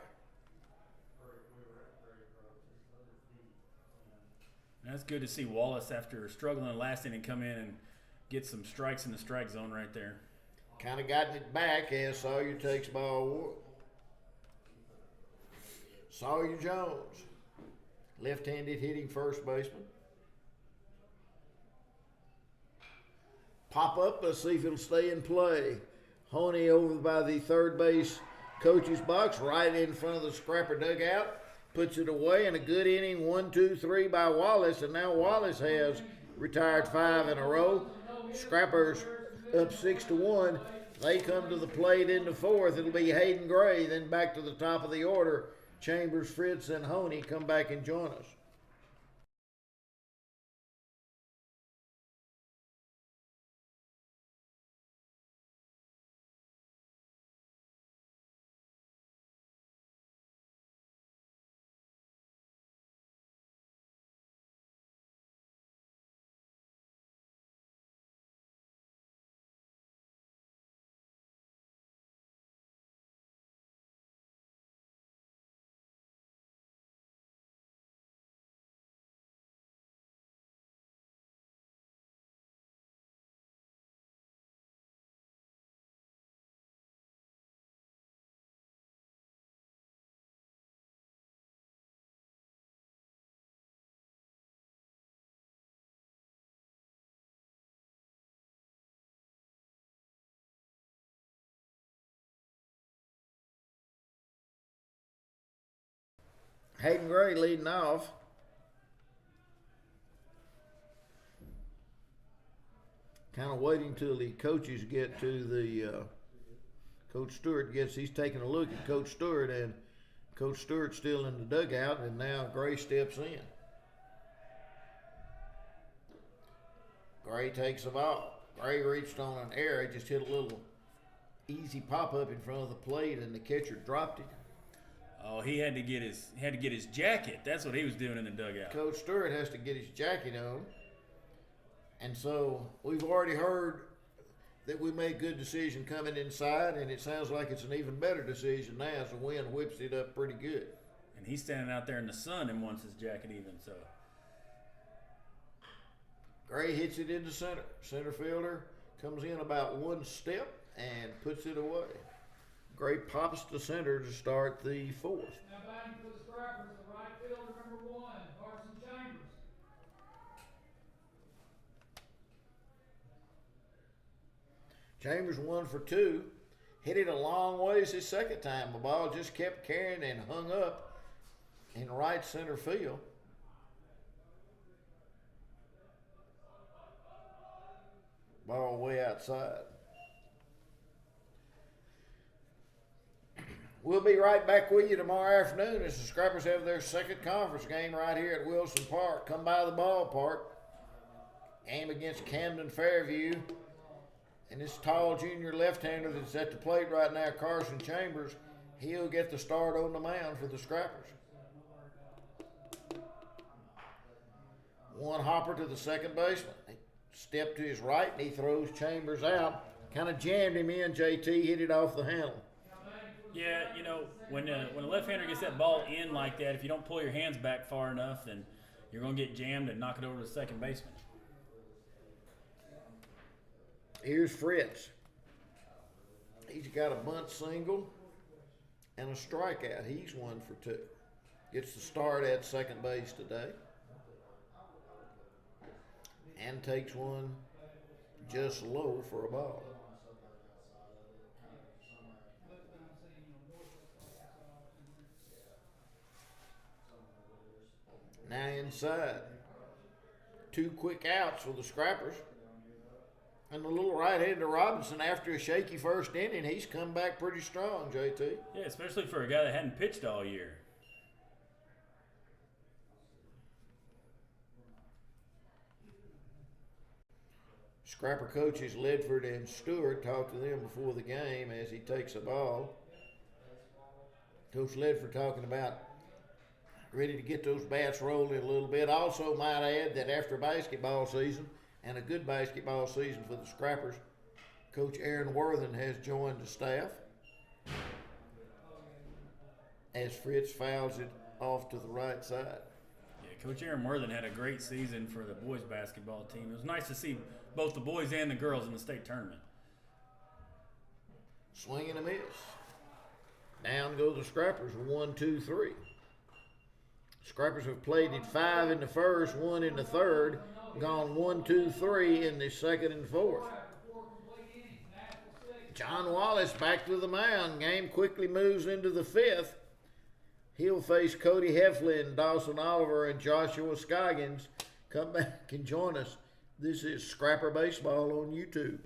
That's good to see Wallace, after struggling last inning, come in and get some strikes in the strike zone right there. Kind of gotten it back as Sawyer takes ball one. Sawyer Jones, left-handed hitting first baseman. Pop up, let's see if it'll stay in play. Honey over by the third base coach's box, right in front of the Scrapper dugout. Puts it away, and a good inning, 1, 2, 3 by Wallace, and now Wallace has retired 5 in a row. Scrappers up 6-1. They come to the plate in the fourth. It'll be Hayden Gray, then back to the top of the order. Chambers, Fritz, and Honey come back and join us. Hayden Gray leading off. Kind of waiting till the coaches get to the Coach Stewart gets. He's taking a look at Coach Stewart, and Coach Stewart's still in the dugout, and now Gray steps in. Gray takes the ball. Gray reached on an error, just hit a little easy pop up in front of the plate, and the catcher dropped it. Oh, he had to get his jacket. That's what he was doing in the dugout. Coach Stewart has to get his jacket on. And so we've already heard that we made a good decision coming inside, and it sounds like it's an even better decision now as the wind whips it up pretty good. And he's standing out there in the sun and wants his jacket even, so. Gray hits it into center. Center fielder comes in about one step and puts it away. Gray pops to center to start the fourth. Now batting for the Scrappers, the right fielder, number 1, Carson Chambers. Chambers 1 for 2. Hit it a long ways his second time. The ball just kept carrying and hung up in right center field. Ball way outside. We'll be right back with you tomorrow afternoon as the Scrappers have their second conference game right here at Wilson Park. Come by the ballpark. Game against Camden Fairview. And this tall junior left-hander that's at the plate right now, Carson Chambers, he'll get the start on the mound for the Scrappers. One hopper to the second baseman. Step to his right, and he throws Chambers out. Kind of jammed him in, JT, hit it off the handle. Yeah, you know, when a left-hander gets that ball in like that, if you don't pull your hands back far enough, then you're going to get jammed and knock it over to the second baseman. Here's Fritz. He's got a bunt single and a strikeout. He's 1 for 2. Gets the start at second base today. And takes one just low for a ball. Now inside. 2 quick outs for the Scrappers. And the little right-hander Robinson, after a shaky first inning, he's come back pretty strong, JT. Yeah, especially for a guy that hadn't pitched all year. Scrapper coaches Ledford and Stewart talked to them before the game as he takes a ball. Coach Ledford talking about ready to get those bats rolling a little bit. Also might add that after basketball season, and a good basketball season for the Scrappers, Coach Aaron Worthen has joined the staff as Fritz fouls it off to the right side. Yeah, Coach Aaron Worthen had a great season for the boys basketball team. It was nice to see both the boys and the girls in the state tournament. Swing and a miss. Down go the Scrappers, 1, 2, 3. Scrappers have played it 5 in the first, 1 in the third, gone 1, 2, 3 in the second and fourth. John Wallace back to the mound. Game quickly moves into the 5th. He'll face Cody Heflin, Dawson Oliver, and Joshua Scoggins. Come back and join us. This is Scrapper Baseball on YouTube.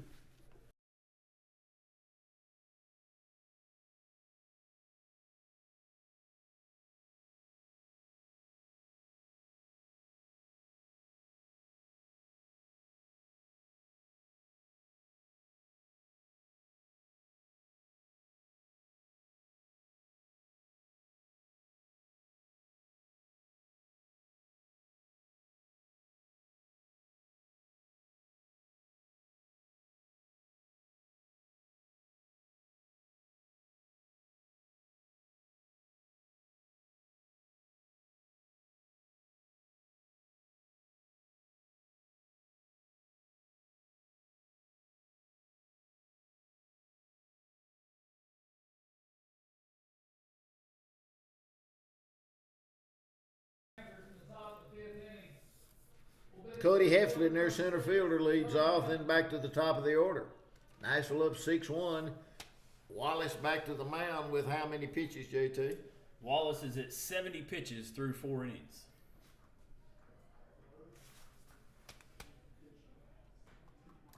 Cody Heflin, their center fielder, leads off, then back to the top of the order. Nashville up 6-1. Wallace back to the mound with how many pitches, JT? Wallace is at 70 pitches through 4 innings.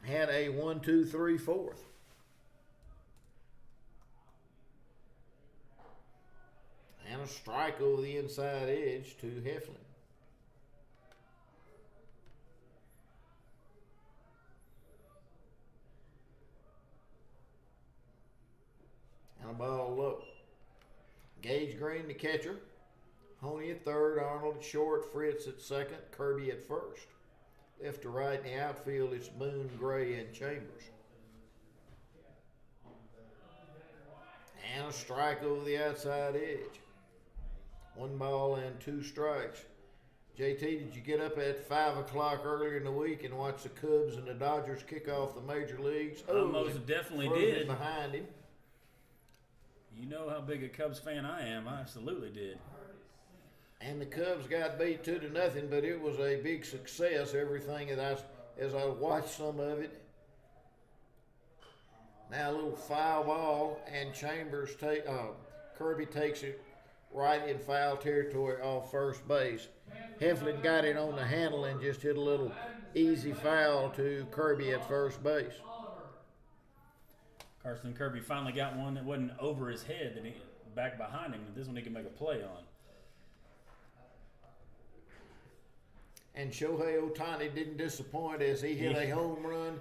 Had a 1, 2, 3, 4th. And a strike over the inside edge to Heflin. And a ball low. Gage Green, the catcher. Honey at third, Arnold at short, Fritz at second, Kirby at first. Left to right in the outfield, it's Moon, Gray, and Chambers. And a strike over the outside edge. 1 ball and 2 strikes. JT, did you get up at 5 o'clock earlier in the week and watch the Cubs and the Dodgers kick off the major leagues? I most definitely did. Behind him. You know how big a Cubs fan I am. I absolutely did. And the Cubs got beat 2-0, but it was a big success. Everything that as I watched some of it. Now a little foul ball, and Chambers Kirby takes it right in foul territory off first base. Heflin got it on the handle and just hit a little easy foul to Kirby at first base. Carson Kirby finally got one that wasn't over his head, that he back behind him. This one he can make a play on. And Shohei Ohtani didn't disappoint as he hit a home run.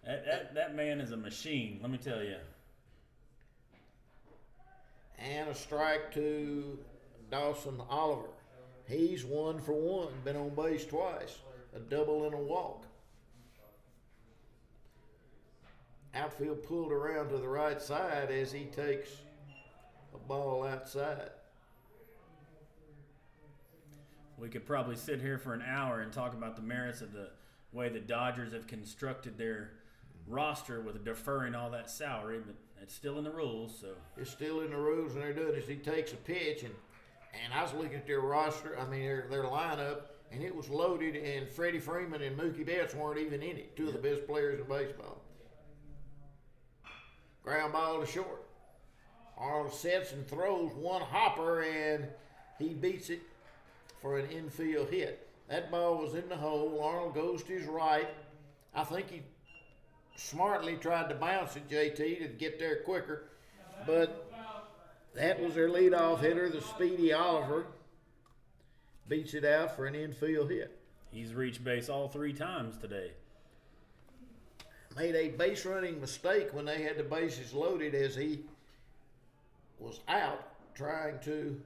That man is a machine, let me tell you. And a strike to Dawson Oliver. He's 1 for 1, been on base twice. a double and a walk. Outfield pulled around to the right side as he takes a ball outside. We could probably sit here for an hour and talk about the merits of the way the Dodgers have constructed their roster with deferring all that salary, but it's still in the rules. So It's still in the rules, and they're doing is he takes a pitch, and I was looking at their roster, their lineup, and it was loaded, and Freddie Freeman and Mookie Betts weren't even in it, two of the best players in baseball. Ground ball to short. Arnold sets and throws one hopper, and he beats it for an infield hit. That ball was in the hole. Arnold goes to his right. I think he smartly tried to bounce it, JT, to get there quicker, but that was their leadoff hitter, the speedy Oliver. Beats it out for an infield hit. he's reached base all 3 times today. Made a base running mistake when they had the bases loaded as he was out trying to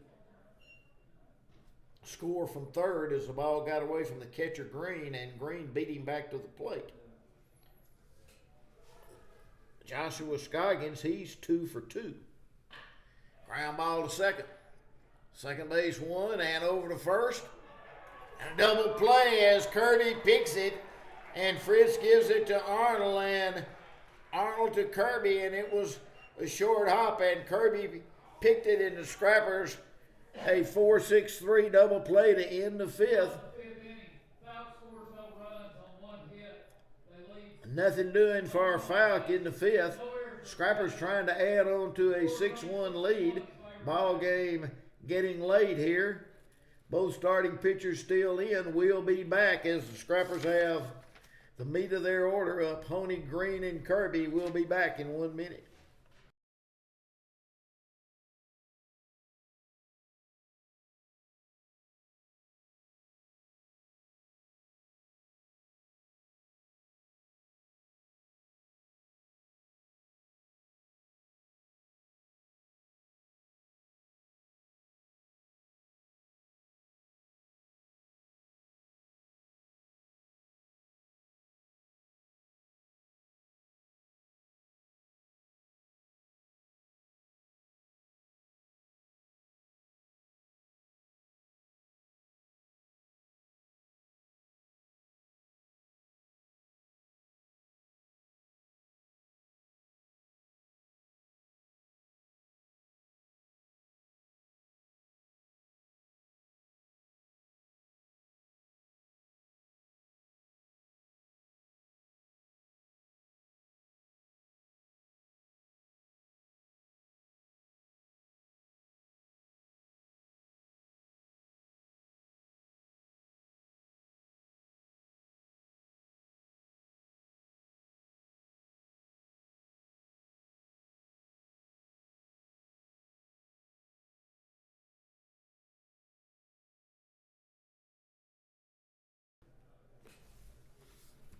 score from third as the ball got away from the catcher Green, and Green beat him back to the plate. Joshua Scoggins, he's 2 for 2. Ground ball to second. Second base one and over to first. And a double play as Kirby picks it, and Fritz gives it to Arnold, and Arnold to Kirby, and it was a short hop, and Kirby picked it in the Scrappers. A 4-6-3 double play to end the 5th. Fifth inning, Fouke scores no runs on 1 hit. They lead. Nothing doing for Fouke in the 5th. Scrappers trying to add on to a 6-1 lead. Ball game getting late here. Both starting pitchers still in. We'll be back as the Scrappers have the meat of their order up. Honey, Green, and Kirby will be back in 1 minute.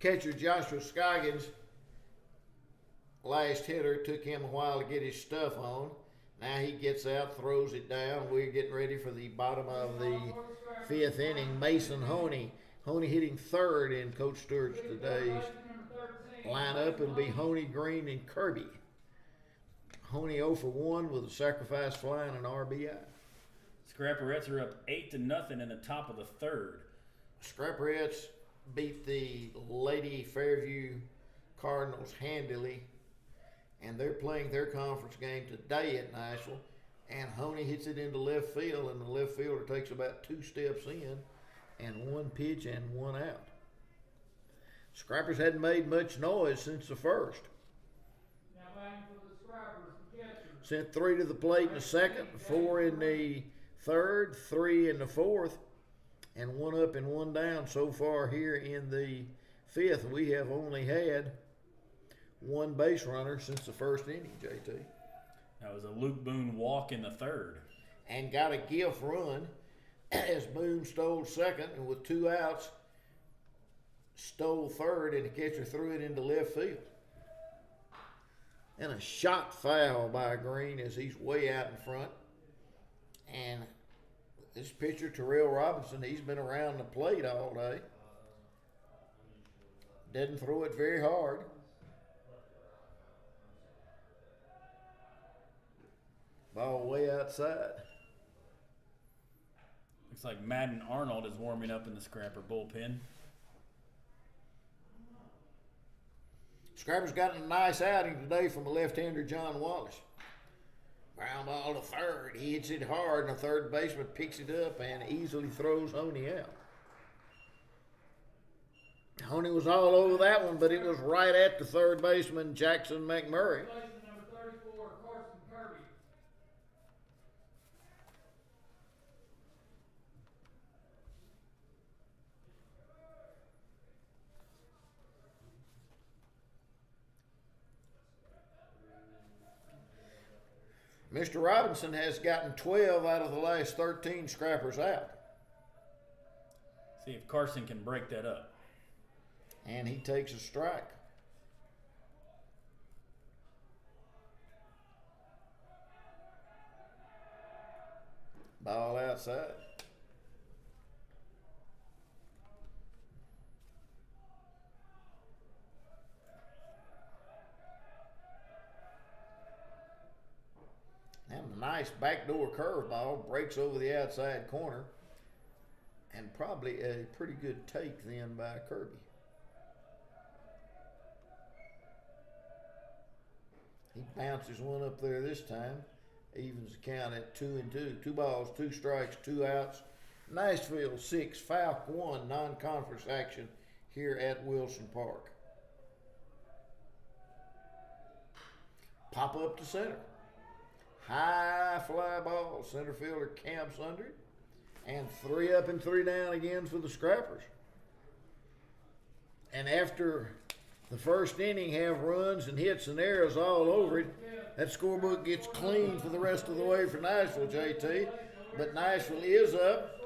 Catcher Joshua Scoggins, last hitter, took him a while to get his stuff on. Now he gets out, throws it down. We're getting ready for the bottom of the 5th inning. Mason Honey. Honey hitting third in Coach Stewart's today's lineup. It'll be Honey, Green, and Kirby. Honey 0 for 1 with a sacrifice fly and an RBI. Scrapperettes are up 8-0 in the top of the 3rd. Scrapperettes beat the Lady Fairview Cardinals handily, and they're playing their conference game today at Nashville, and Honey hits it into left field, and the left fielder takes about 2 steps in, and 1 pitch and 1 out. Scrappers hadn't made much noise since the first. Now batting for the Scrappers, the catcher. Sent 3 to the plate in the second, 4 in the third, 3 in the fourth, and 1 up and 1 down so far here in the 5th. We have only had 1 base runner since the first inning, JT. That was a Luke Boone walk in the 3rd. And got a gift run as Boone stole second, and with 2 outs, stole third, and the catcher threw it into left field. And a shot foul by Green as he's way out in front. And this pitcher, Terrell Robinson, he's been around the plate all day. Didn't throw it very hard. Ball way outside. Looks like Madden Arnold is warming up in the Scrapper bullpen. Scrapper's gotten a nice outing today from a left-hander, John Wallace. Ground ball to third. He hits it hard, and the third baseman picks it up and easily throws Honey out. Honey was all over that one, but it was right at the third baseman, Jackson McMurray. Baseman number 34, Carson Kirby. Mr. Robinson has gotten 12 out of the last 13 Scrappers out. See if Carson can break that up. And he takes a strike. Ball outside. And a nice backdoor curveball breaks over the outside corner. And probably a pretty good take then by Kirby. He bounces one up there this time. Evens the count at 2-2. 2 balls, 2 strikes, 2 outs. Nashville 6, Fouke 1, non-conference action here at Wilson Park. Pop up to center. High fly ball. Center fielder camps under it. And 3 up and 3 down again for the Scrappers. And after the first inning have runs and hits and errors all over it, that scorebook gets clean for the rest of the way for Nashville, JT. But Nashville is up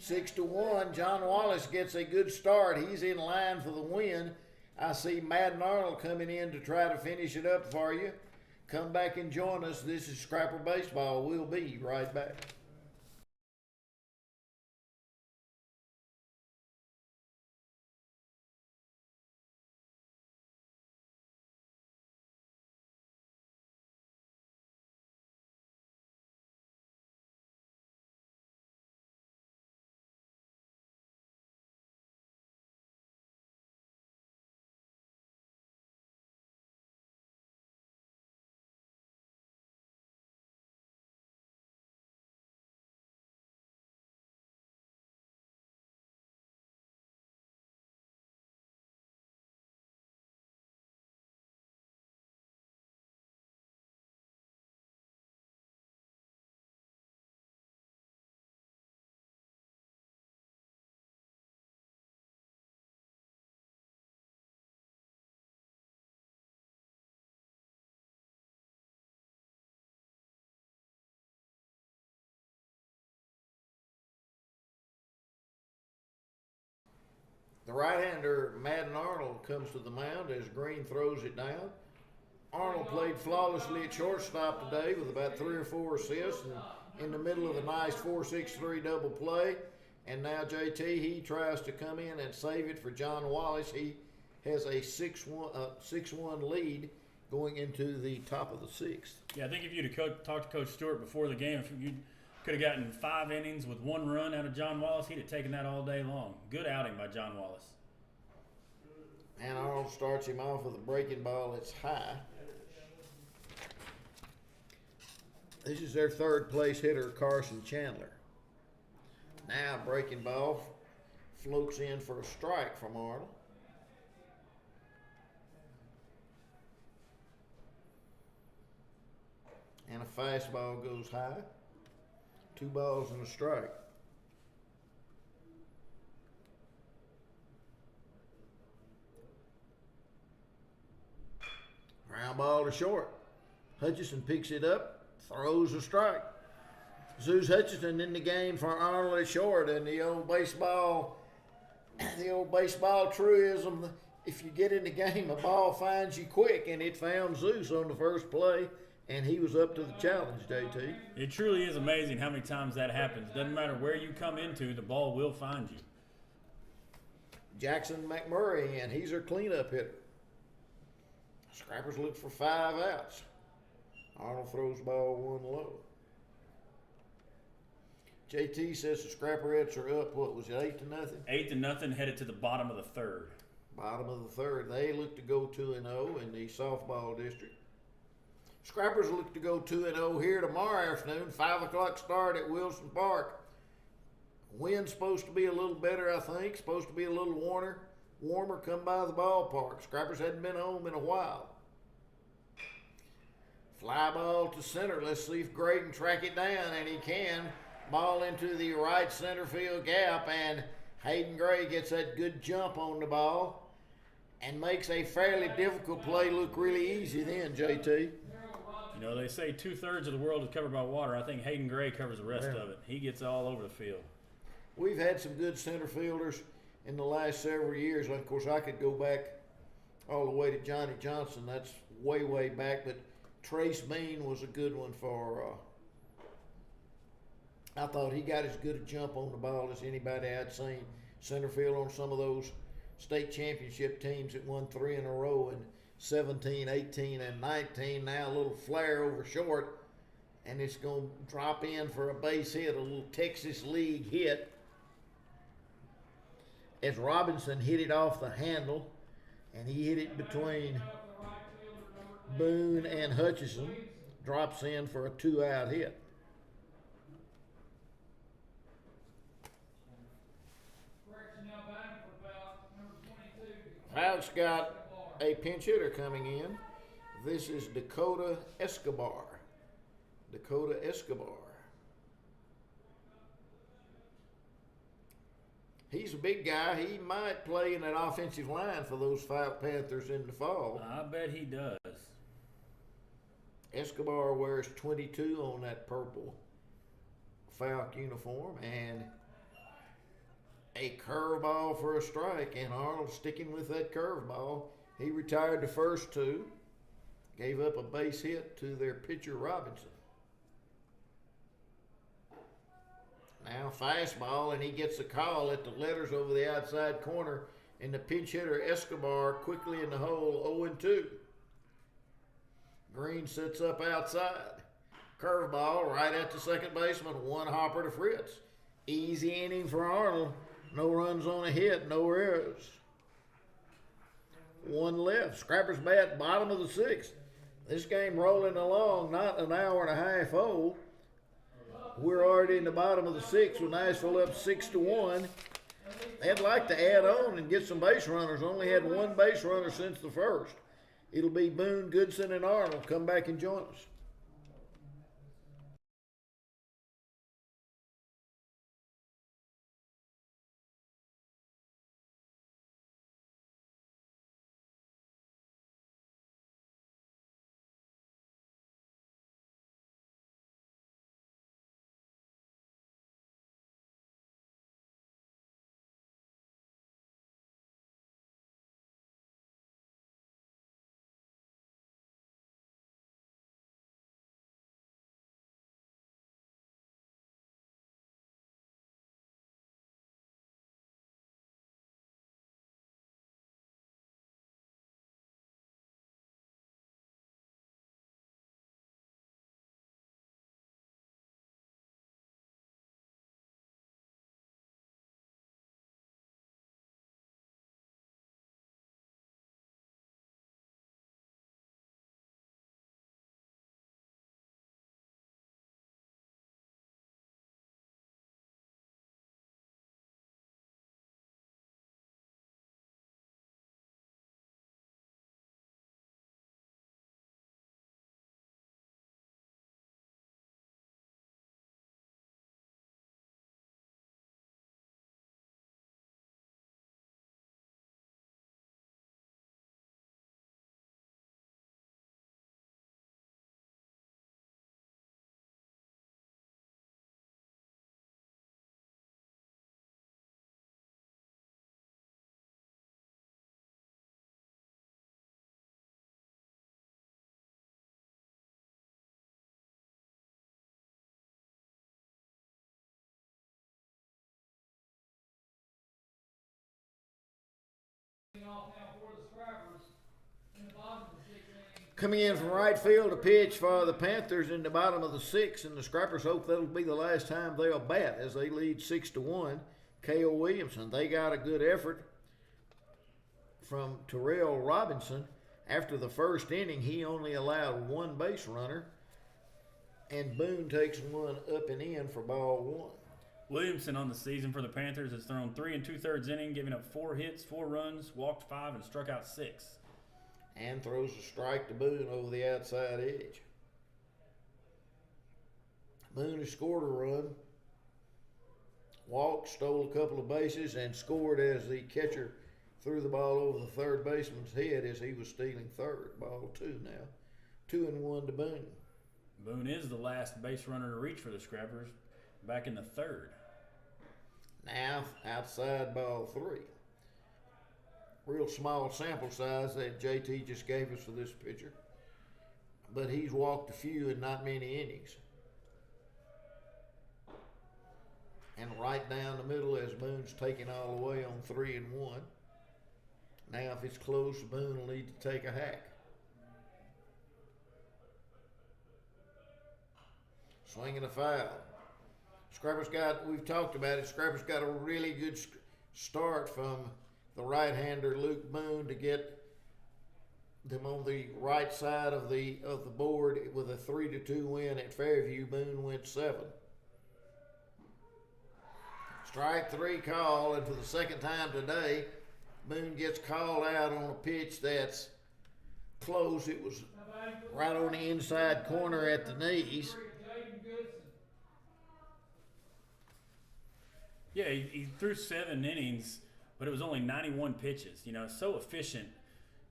6-1. John Wallace gets a good start. He's in line for the win. I see Madden Arnold coming in to try to finish it up for you. Come back and join us. This is Scrapper Baseball. We'll be right back. The right-hander, Madden Arnold, comes to the mound as Green throws it down. Arnold played flawlessly at shortstop today with about 3 or 4 assists and in the middle of a nice 4-6-3 double play. And now JT, he tries to come in and save it for John Wallace. He has a 6-1 lead going into the top of the 6th. Yeah, I think if you'd have talked to Coach Stewart before the game, if you could have gotten 5 innings with 1 run out of John Wallace, he'd have taken that all day long. Good outing by John Wallace. And Arnold starts him off with a breaking ball that's high. This is their 3rd place hitter, Carson Chandler. Now breaking ball floats in for a strike from Arnold. And a fastball goes high. 2 balls and a strike. Ground ball to short. Hutchison picks it up, throws a strike. Zeus Hutchison in the game for Arnold at short, and the old baseball truism, if you get in the game, a ball finds you quick, and it found Zeus on the first play, and he was up to the challenge, JT. It truly is amazing how many times that happens. Doesn't matter where you come into, the ball will find you. Jackson McMurray in. He's our cleanup hitter. Scrappers look for 5 outs. Arnold throws ball 1 low. JT says the Scrapperettes are up. What was it, 8-0? 8-0, headed to the bottom of the third. Bottom of the third. They look to go 2-0 in the softball district. Scrappers look to go 2-0 here tomorrow afternoon. 5 o'clock start at Wilson Park. Wind's supposed to be a little better, I think. Supposed to be a little warmer come by the ballpark. Scrappers hadn't been home in a while. Fly ball to center. Let's see if Gray can track it down, and he can. Ball into the right center field gap, and Hayden Gray gets that good jump on the ball and makes a fairly difficult play look really easy then, JT. You know, they say 2/3 of the world is covered by water. I think Hayden Gray covers the rest of it. He gets all over the field. We've had some good center fielders in the last several years. Of course, I could go back all the way to Johnny Johnson. That's way, way back. But Trace Bean was a good one for I thought he got as good a jump on the ball as anybody I'd seen. Center field on some of those state championship teams that won 3 in a row in 17, 18, and 19. Now a little flare over short, and it's going to drop in for a base hit, a little Texas League hit. As Robinson hit it off the handle, and he hit it between Boone and Hutchison, drops in for a 2-out hit. Fouke's got a pinch hitter coming in. This is Dakota Escobar. Dakota Escobar. He's a big guy. He might play in that offensive line for those Fouke Panthers in the fall. I bet he does. Escobar wears 22 on that purple Fouke uniform, and a curveball for a strike, and Arnold sticking with that curveball. He retired the first 2, gave up a base hit to their pitcher Robinson. Now fastball, and he gets a call at the letters over the outside corner, and the pinch hitter Escobar quickly in the hole, 0-2. Green sits up outside. Curveball right at the second baseman, 1 hopper to Fritz. Easy inning for Arnold. No runs on a hit, no errors. 1 left. Scrappers bat, bottom of the 6th. This game rolling along, not an hour and a half old. We're already in the bottom of the 6th with Nashville up 6-1. They'd like to add on and get some base runners. Only had 1 base runner since the first. It'll be Boone, Goodson, and Arnold. Come back and join us. off now for the Scrappers in the bottom of the 6th inning. Coming in from right field to pitch for the Panthers in the bottom of the 6th, and the Scrappers hope that'll be the last time they'll bat as they lead 6-1. Cale Williamson. They got a good effort from Terrell Robinson. After the first inning, he only allowed one base runner, and Boone takes one up and in for ball 1. Williamson on the season for the Panthers has thrown 3 2/3 inning, giving up 4 hits, 4 runs, walked 5, and struck out 6. And throws a strike to Boone over the outside edge. Boone has scored a run, walked, stole a couple of bases, and scored as the catcher threw the ball over the third baseman's head as he was stealing third. Ball 2 now. 2-1 to Boone. Boone is the last base runner to reach for the Scrappers back in the 3rd. Now outside ball 3. Real small sample size that JT just gave us for this pitcher, but he's walked a few and not many innings. And right down the middle as Boone's taking all the way on 3-1. Now if it's close, Boone will need to take a hack. Swinging a foul. Scrapper's we've talked about it, Scrapper's got a really good start from the right-hander Luke Boone to get them on the right side of the board with a 3-2 win at Fairview. Boone went 7. Strike 3 call, and for the second time today, Boone gets called out on a pitch that's close. It was right on the inside corner at the knees. Yeah, he threw 7 innings, but it was only 91 pitches. You know, so efficient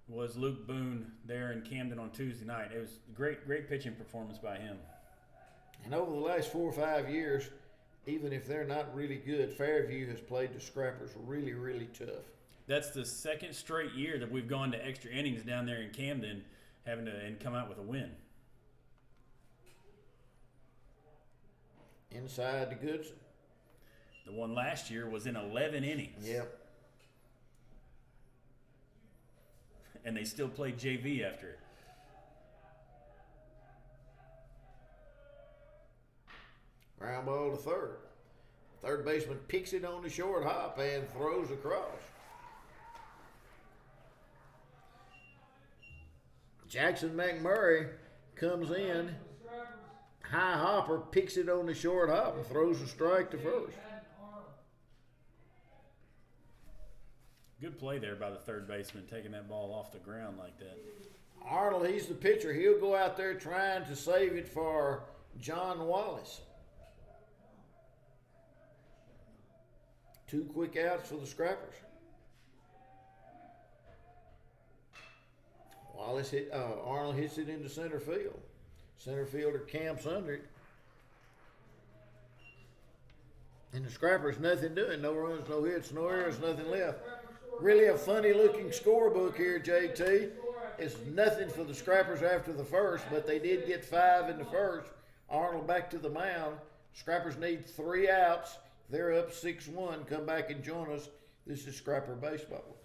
was Luke Boone there in Camden on Tuesday night. It was great pitching performance by him. And over the last 4 or 5 years, even if they're not really good, Fairview has played the Scrappers really, really tough. That's the 2nd straight year that we've gone to extra innings down there in Camden, and come out with a win. Inside to Goodson. The one last year was in 11 innings. Yep. And they still played JV after it. Ground ball to third. Third baseman picks it on the short hop and throws across. Jackson McMurray comes in. High hopper picks it on the short hop and throws a strike to first. Good play there by the third baseman, taking that ball off the ground like that. Arnold, he's the pitcher. He'll go out there trying to save it for John Wallace. 2 quick outs for the Scrappers. Arnold hits it into center field. Center fielder camps under it. And the Scrappers, nothing doing. No runs, no hits, no errors, nothing left. Really a funny looking scorebook here, JT. It's nothing for the Scrappers after the first, but they did get 5 in the first. Arnold back to the mound. Scrappers need 3 outs. They're up 6-1. Come back and join us. This is Scrapper Baseball.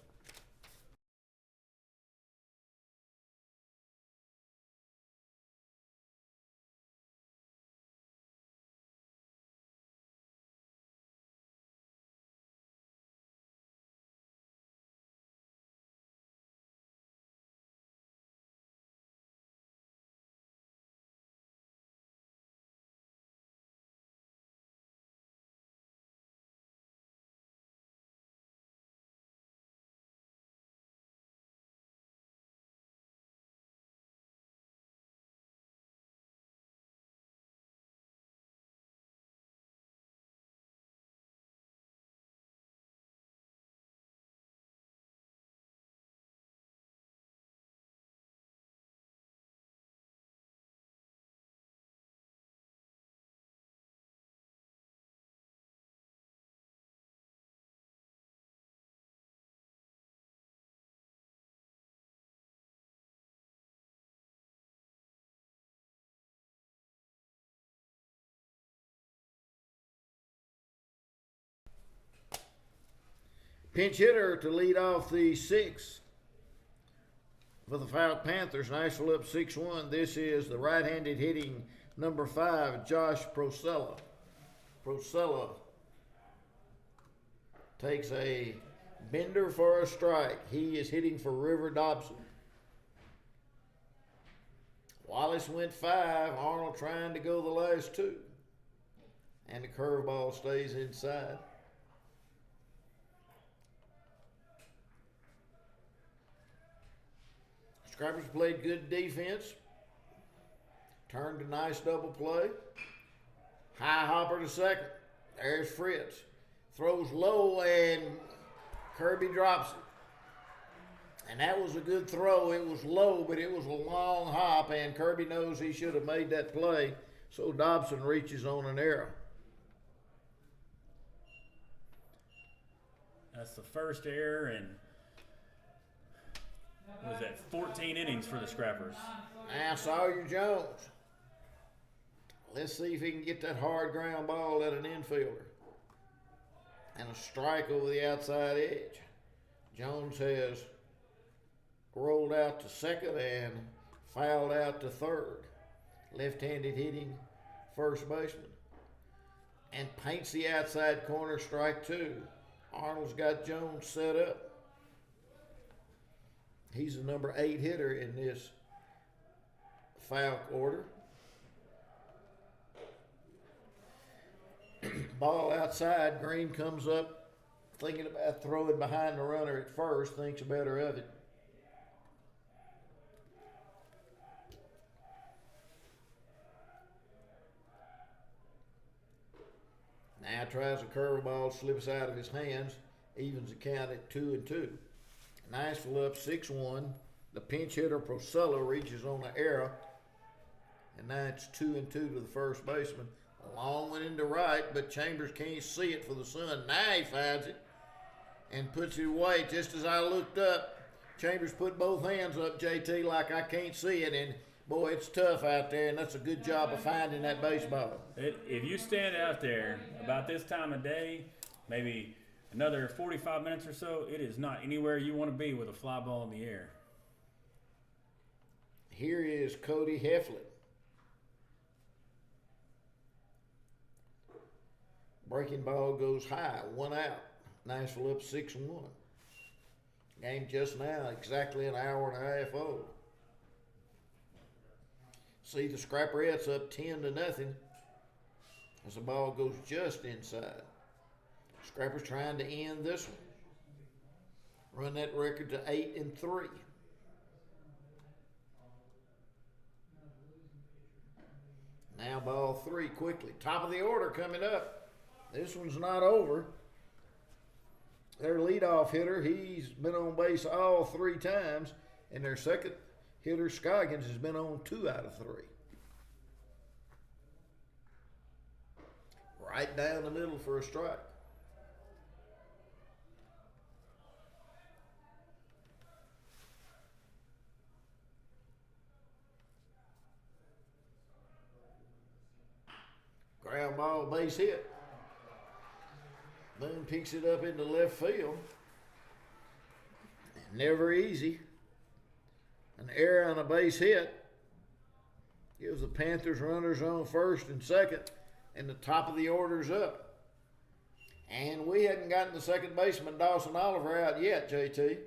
Pinch hitter to lead off the sixth for the Fouke Panthers. Nashville up 6-1. This is the right-handed hitting number 5, Josh Prosella. Prosella takes a bender for a strike. He is hitting for River Dobson. Wallace went 5. Arnold trying to go the last 2. And the curveball stays inside. Scrappers played good defense. Turned a nice double play. High hopper to second. There's Fritz. Throws low and Kirby drops it. And that was a good throw. It was low, but it was a long hop, and Kirby knows he should have made that play. So Dobson reaches on an error. That's the first error in, what was that, 14 innings for the Scrappers. Now Sawyer Jones. Let's see if he can get that hard ground ball at an infielder. And a strike over the outside edge. Jones has rolled out to second and fouled out to third. Left-handed hitting first baseman. And paints the outside corner, strike 2. Arnold's got Jones set up. He's the number 8 hitter in this Fouke order. Ball outside. Green comes up thinking about throwing behind the runner at first. Thinks better of it. Now tries a curveball, slips out of his hands, evens the count at 2-2. Nashville up 6-1. The pinch hitter Prosella reaches on an error, and now it's 2-2 to the first baseman. A long one into right, but Chambers can't see it for the sun. Now he finds it and puts it away. Just as I looked up, Chambers put both hands up, JT, like I can't see it, and boy, it's tough out there, and that's a good job of finding that baseball. If you stand out there about this time of day, maybe another 45 minutes or so, it is not anywhere you want to be with a fly ball in the air. Here is Cody Heflin. Breaking ball goes high, 1 out. Nashville up 6-1. Game just now exactly an hour and a half old. See the Scrapperettes up 10-0 as the ball goes just inside. Scrappers trying to end this one. Run that record to 8-3. Now ball 3 quickly. Top of the order coming up. This one's not over. Their leadoff hitter, he's been on base all 3 times, and their second hitter, Scoggins, has been on 2 out of 3. Right down the middle for a strike. Ground ball, base hit. Boone picks it up into left field. Never easy. An error on a base hit gives the Panthers runners on first and second, and the top of the order's up. And we hadn't gotten the second baseman, Dawson Oliver, out yet, JT.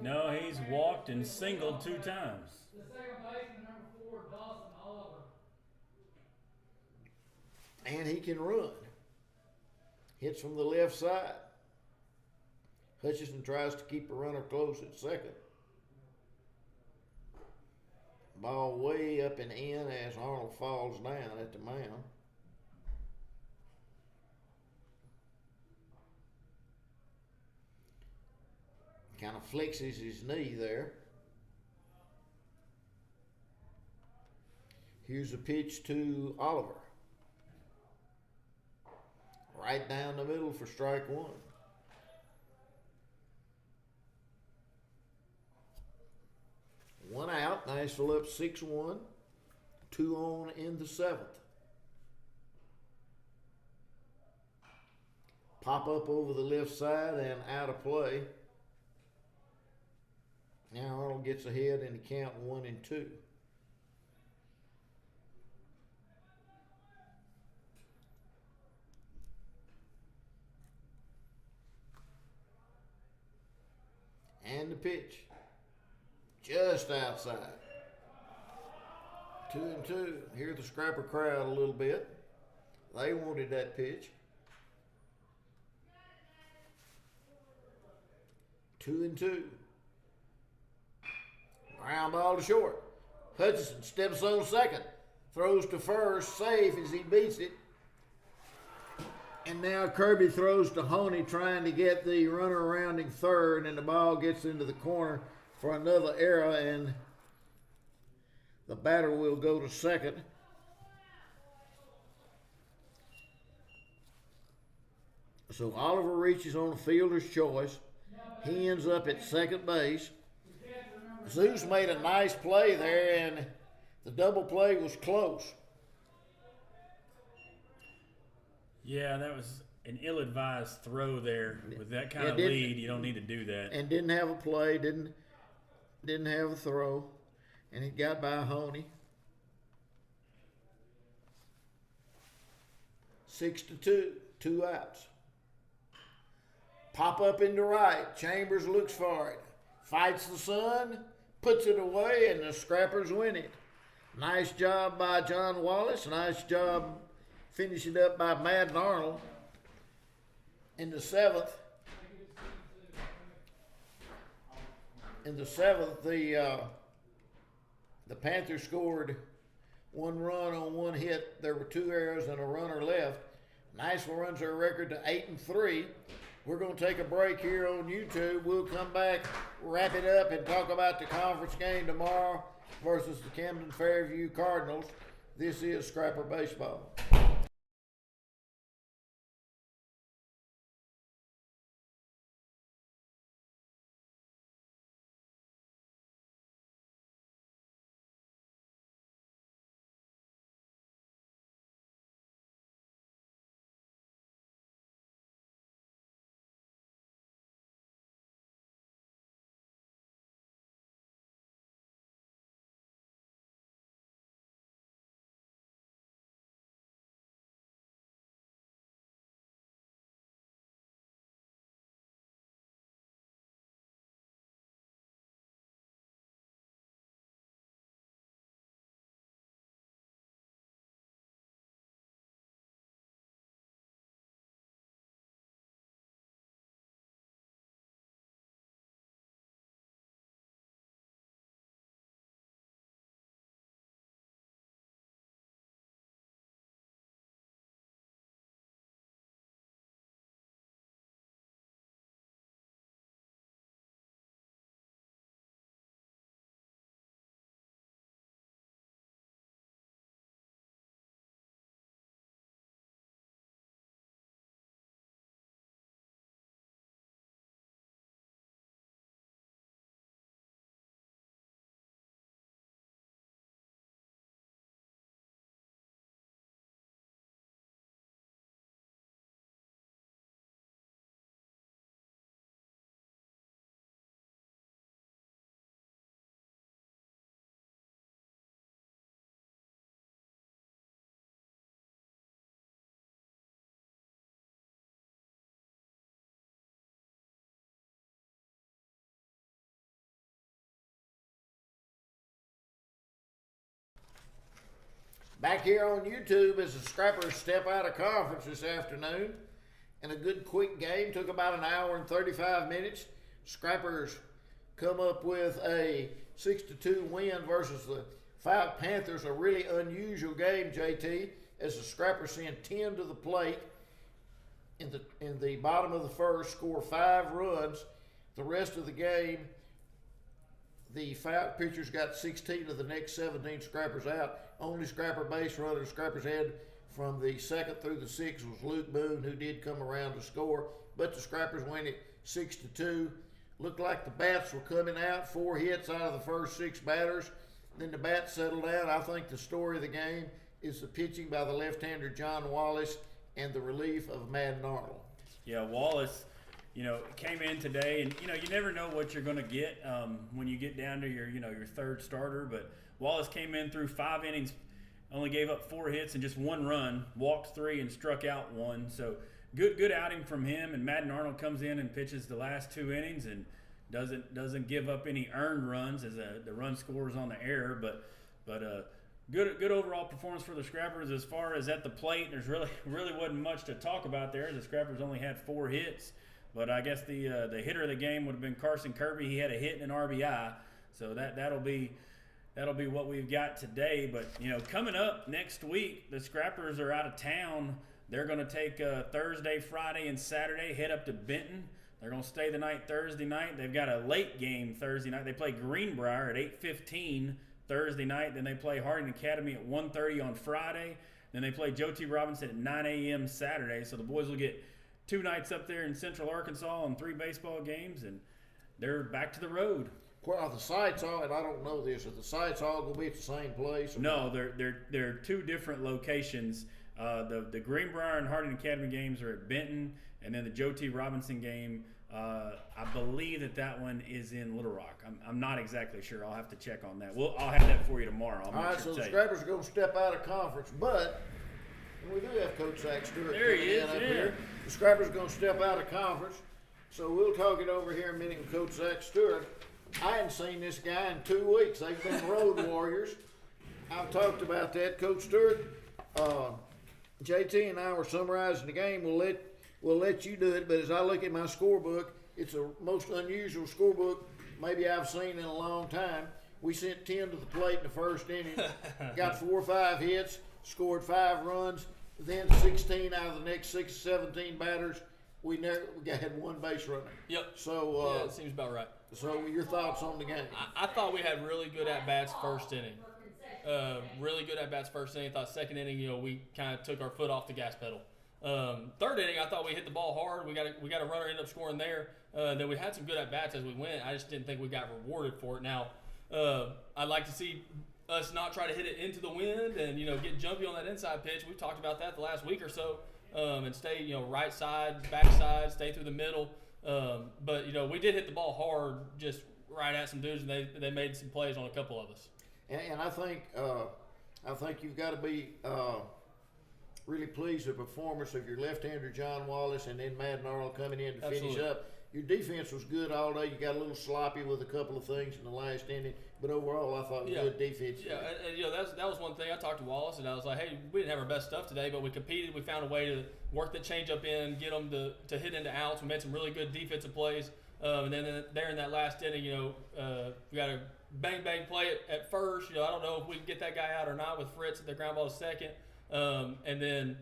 No, he's walked and singled 2 times. The second baseman, number 4, Dawson Oliver. And he can run. Hits from the left side. Hutchison tries to keep the runner close at second. Ball way up and in as Arnold falls down at the mound. Kind of flexes his knee there. Here's a pitch to Oliver. Right down the middle for strike 1. One out. Nashville up 6-1. 2 on in the 7th. Pop up over the left side and out of play. Now Arnold gets ahead in the count 1-2. And the pitch. Just outside. 2-2. Hear the Scrapper crowd a little bit. They wanted that pitch. 2-2. Ground ball to short. Hutchison steps on second. Throws to first. Safe as he beats it. And now Kirby throws to Honey, trying to get the runner rounding third, and the ball gets into the corner for another error, and the batter will go to second. So Oliver reaches on a fielder's choice. He ends up at second base. Zeus made a nice play there, and the double play was close. Yeah, that was an ill-advised throw there. With that kind of lead, you don't need to do that. And didn't have a play, didn't have a throw, and it got by Honey. 6-2, 2 outs. Pop up into right. Chambers looks for it. Fights the sun, puts it away, and the Scrappers win it. Nice job by John Wallace. Nice job finishing up by Madden Arnold. In the seventh, the Panthers scored 1 run on 1 hit. There were 2 errors and a runner left. Nashville runs their record to 8-3. We're going to take a break here on YouTube. We'll come back, wrap it up, and talk about the conference game tomorrow versus the Camden Fairview Cardinals. This is Scrapper Baseball. Back here on YouTube as the Scrappers step out of conference this afternoon. And a good quick game. Took about an hour and 35 minutes. Scrappers come up with a 6-2 win versus the Fouke Panthers. A really unusual game, JT, as the Scrappers send 10 to the plate in the bottom of the first, score 5 runs. The rest of the game, the Fouke pitchers got 16 of the next 17 Scrappers out. Only Scrapper base runner Scrappers had from the 2nd through the 6th was Luke Boone, who did come around to score. But the Scrappers win it 6-2. Looked like the bats were coming out. 4 hits out of the first 6 batters. Then the bats settled down. I think the story of the game is the pitching by the left-hander John Wallace and the relief of Madden Arnold. Yeah, Wallace, came in today, and you never know what you're going to get when you get down to your third starter. But Wallace came in through 5 innings, only gave up 4 hits and just 1 run, walked 3 and struck out 1. So good outing from him. And Madden Arnold comes in and pitches the last 2 innings and doesn't give up any earned runs as the run scores on the air, but good overall performance for the Scrappers. As far as at the plate, there's really wasn't much to talk about there. The Scrappers only had 4 hits, but I guess the hitter of the game would have been Carson Kirby. He had a hit and an RBI, so that'll be what we've got today. But coming up next week, the Scrappers are out of town. They're going to take Thursday, Friday, and Saturday, head up to Benton. They're going to stay the night Thursday night. They've got a late game Thursday night. They play Greenbrier at 8:15 Thursday night. Then they play Harding Academy at 1:30 on Friday. Then they play Joe T. Robinson at 9 a.m. Saturday. So the boys will get 2 nights up there in Central Arkansas and 3 baseball games, and they're back to the road. Well, the sites all, and I don't know this, are the sites all going to be at the same place? No, they're 2 different locations. The Greenbrier and Harding Academy games are at Benton, and then the Joe T. Robinson game, I believe that one is in Little Rock. I'm not exactly sure. I'll have to check on that. I'll have that for you tomorrow. All right, so the Scrappers are going to step out of conference, but we do have Coach Zach Stewart There he is, up yeah. here. The Scrappers are going to step out of conference, so we'll talk it over here in a minute with Coach Zach Stewart. I hadn't seen this guy in 2 weeks. They've been road warriors. I've talked about that. Coach Stewart, JT and I were summarizing the game. We'll let you do it, but as I look at my scorebook, it's the most unusual scorebook maybe I've seen in a long time. We sent 10 to the plate in the first inning, got 4 or 5 hits, scored 5 runs, then 16 out of the next 17 batters. We had 1 base runner. Yep. So yeah, it seems about right. So your thoughts on the game? I thought we had really good at-bats first inning. Really good at-bats first inning. I thought second inning, we kind of took our foot off the gas pedal. Third inning, I thought we hit the ball hard. We got a runner, ended up scoring there. Then we had some good at-bats as we went. I just didn't think we got rewarded for it. Now, I'd like to see us not try to hit it into the wind and, get jumpy on that inside pitch. We've talked about that the last week or so. And stay, right side, back side, stay through the middle. But we did hit the ball hard, just right at some dudes, and they made some plays on a couple of us. And I think you've got to be really pleased with the performance of your left-hander John Wallace and then Madden Arnold coming in to finish Absolutely. up. Your defense was good all day. You got a little sloppy with a couple of things in the last inning, but overall I thought it was good defense. Yeah, and that was one thing. I talked to Wallace and I was like, hey, we didn't have our best stuff today, but we competed. We found a way to work the changeup in, get them to hit into outs. We made some really good defensive plays. And then there in that last inning, we got a bang play at first. I don't know if we can get that guy out or not with Fritz at the ground ball to second. And then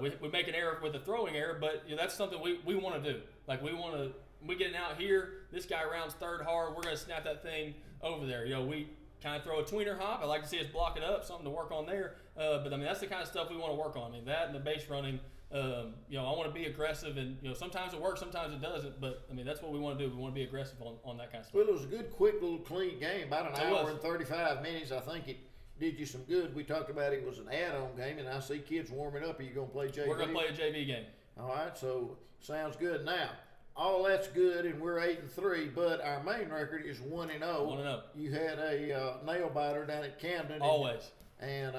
we make an error with a throwing error, but that's something we want to do. Like we getting out here, this guy rounds third hard, we're going to snap that thing over there. We kind of throw a tweener hop. I like to see us block it up, something to work on there. But that's the kind of stuff we want to work on. That and the base running. I want to be aggressive, and sometimes it works, sometimes it doesn't. But that's what we want to do. We want to be aggressive on that kind of stuff. Well, it was a good, quick, little clean game. About an hour was. and 35 minutes. I think it did you some good. We talked about it was an add-on game, and I see kids warming up. Are you going to play JV? We're going to play a JV game. All right, so sounds good. Now, all that's good, and we're 8-3, but our main record is 1-0. 1-0. You had a nail biter down at Camden. Always. And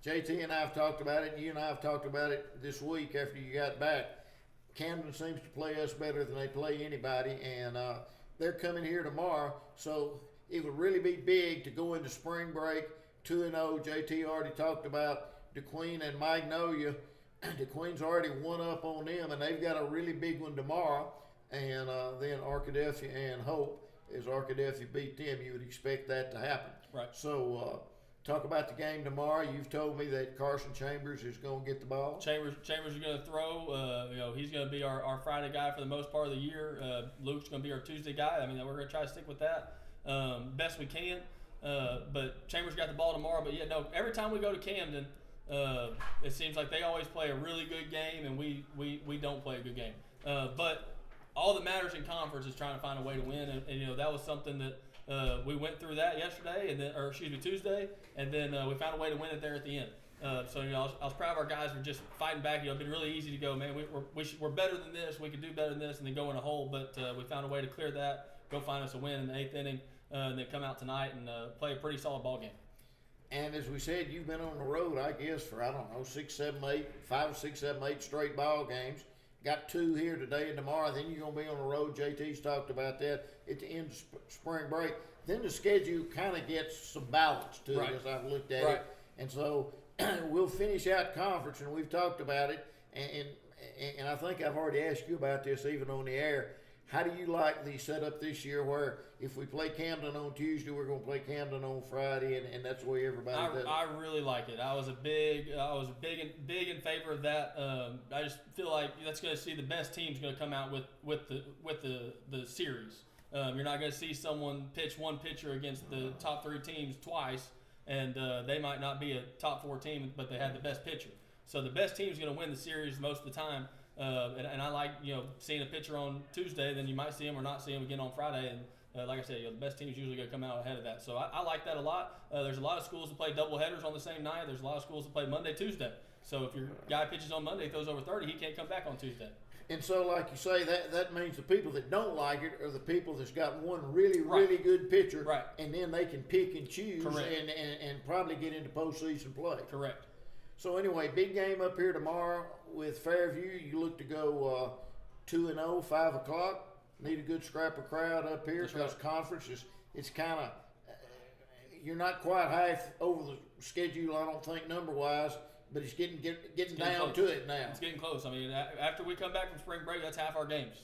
JT and I have talked about it, and you and I have talked about it this week after you got back. Camden seems to play us better than they play anybody, and they're coming here tomorrow, so it would really be big to go into spring break 2-0. JT already talked about DeQueen and Magnolia. DeQueen's already one up on them, and they've got a really big one tomorrow. And then Arkadelphia and Hope, as Arkadelphia beat them, you would expect that to happen. Right. So talk about the game tomorrow. You've told me that Carson Chambers is going to get the ball. Chambers is going to throw. He's going to be our Friday guy for the most part of the year. Luke's going to be our Tuesday guy. We're going to try to stick with that best we can. But Chambers got the ball tomorrow. But every time we go to Camden, it seems like they always play a really good game, and we don't play a good game. But all that matters in conference is trying to find a way to win, and that was something that we went through that yesterday, Tuesday, and then we found a way to win it there at the end. So I was proud of our guys for just fighting back. It'd been really easy to go, man. We're better than this. We could do better than this, and then go in a hole. But we found a way to clear that, go find us a win in the 8th inning, and then come out tonight and play a pretty solid ball game. And as we said, you've been on the road, I guess, for, I don't know, 5, 6, 7, 8 straight ball games. Got 2 here today and tomorrow. Then you're going to be on the road. JT's talked about that at the end of spring break. Then the schedule kind of gets some balance to it as I've looked at it. And so we'll finish out conference, and we've talked about it. And I think I've already asked you about this even on the air. How do you like the setup this year where if we play Camden on Tuesday, we're going to play Camden on Friday, and that's the way everybody does it? I really like it. I was big in favor of that. I just feel like that's going to see the best teams going to come out with the series. You're not going to see someone pitch one pitcher against the top 3 teams twice, and they might not be a top 4 team, but they had the best pitcher. So the best team is going to win the series most of the time. And I like, seeing a pitcher on Tuesday, then you might see him or not see him again on Friday. And like I said, the best teams usually going to come out ahead of that. So I like that a lot. There's a lot of schools that play double headers on the same night. There's a lot of schools that play Monday, Tuesday. So if your guy pitches on Monday, throws over 30, he can't come back on Tuesday. And so, like you say, that means the people that don't like it are the people that's got one really good pitcher, and then they can pick and choose and probably get into postseason play. Correct. So anyway, big game up here tomorrow with Fairview. You look to go 2-0, 5 o'clock. Need a good scrapper crowd up here because conference it's kind of you're not quite half over the schedule, I don't think, number wise, but it's getting down to it now. It's getting close. I mean, after we come back from spring break, that's half our games.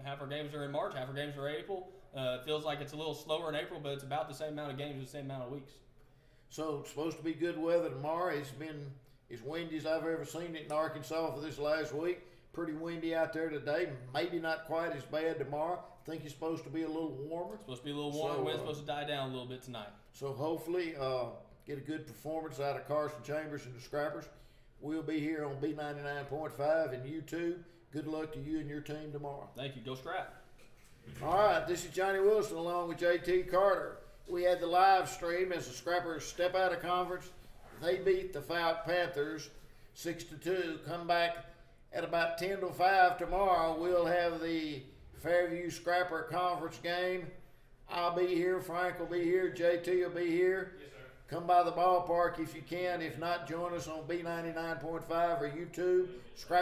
Half our games are in March, half our games are in April. It feels like it's a little slower in April, but it's about the same amount of games, the same amount of weeks. So it's supposed to be good weather tomorrow. It's been as windy as I've ever seen it in Arkansas for this last week. Pretty windy out there today. Maybe not quite as bad tomorrow. I think it's supposed to be a little warmer. It's supposed to be a little warmer. So, Wind's supposed to die down a little bit tonight. So hopefully get a good performance out of Carson Chambers and the Scrappers. We'll be here on B99.5 and you too. Good luck to you and your team tomorrow. Thank you. Go Scrap. All right, this is Johnny Wilson along with JT Carter. We had the live stream as the Scrappers step out of conference. They beat the Fouke Panthers 6-2. Come back at about 10-5 tomorrow. We'll have the Fairview Scrapper Conference game. I'll be here. Frank will be here. JT will be here. Yes, sir. Come by the ballpark if you can. If not, join us on B99.5 or YouTube. Scrapper